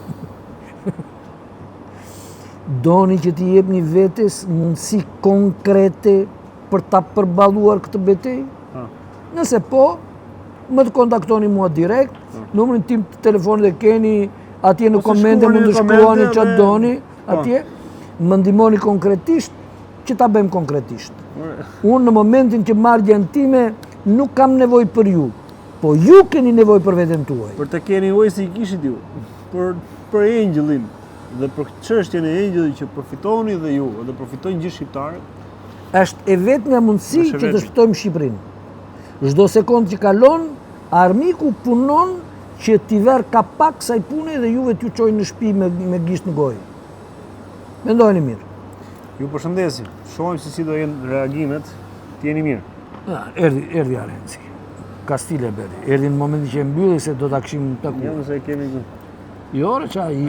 Doni që t'i jepni vetes mundësi konkrete për ta përballuar këtë betejë? Nëse po, më të kontaktoni mua direkt, numrin tim të telefonit e keni atje në komente, mund të shkruani çfarë doni atje, më ndihmoni konkretisht që ta bëjmë konkretisht. Unë në momentin që marr gjën time nuk kam nevojë për ju, po ju keni nevojë për veten tuaj. Për të keni nevojë si kishit ju, për Angelin dhe për çështjen e Angelit që përfitoni dhe ju, dhe përfitojnë gjithë shqiptarët. Është e vetmja mundësi që të shpëtojmë Shqipërinë. Çdo sekond që kalon, armiku punon që t'i verë kapak kësaj pune dhe juve t'ju çojnë në shtëpi me gisht në gojë. Mendojeni mirë. Ju përshëndesim. Shohim se si do jenë reagimet. T'jeni mirë. Erdi Arenci. Ka stile beri. Erdi në momentin që e mbylli se do ta kishim takuar. Jo, nëse kemi. Jo, ore qa, i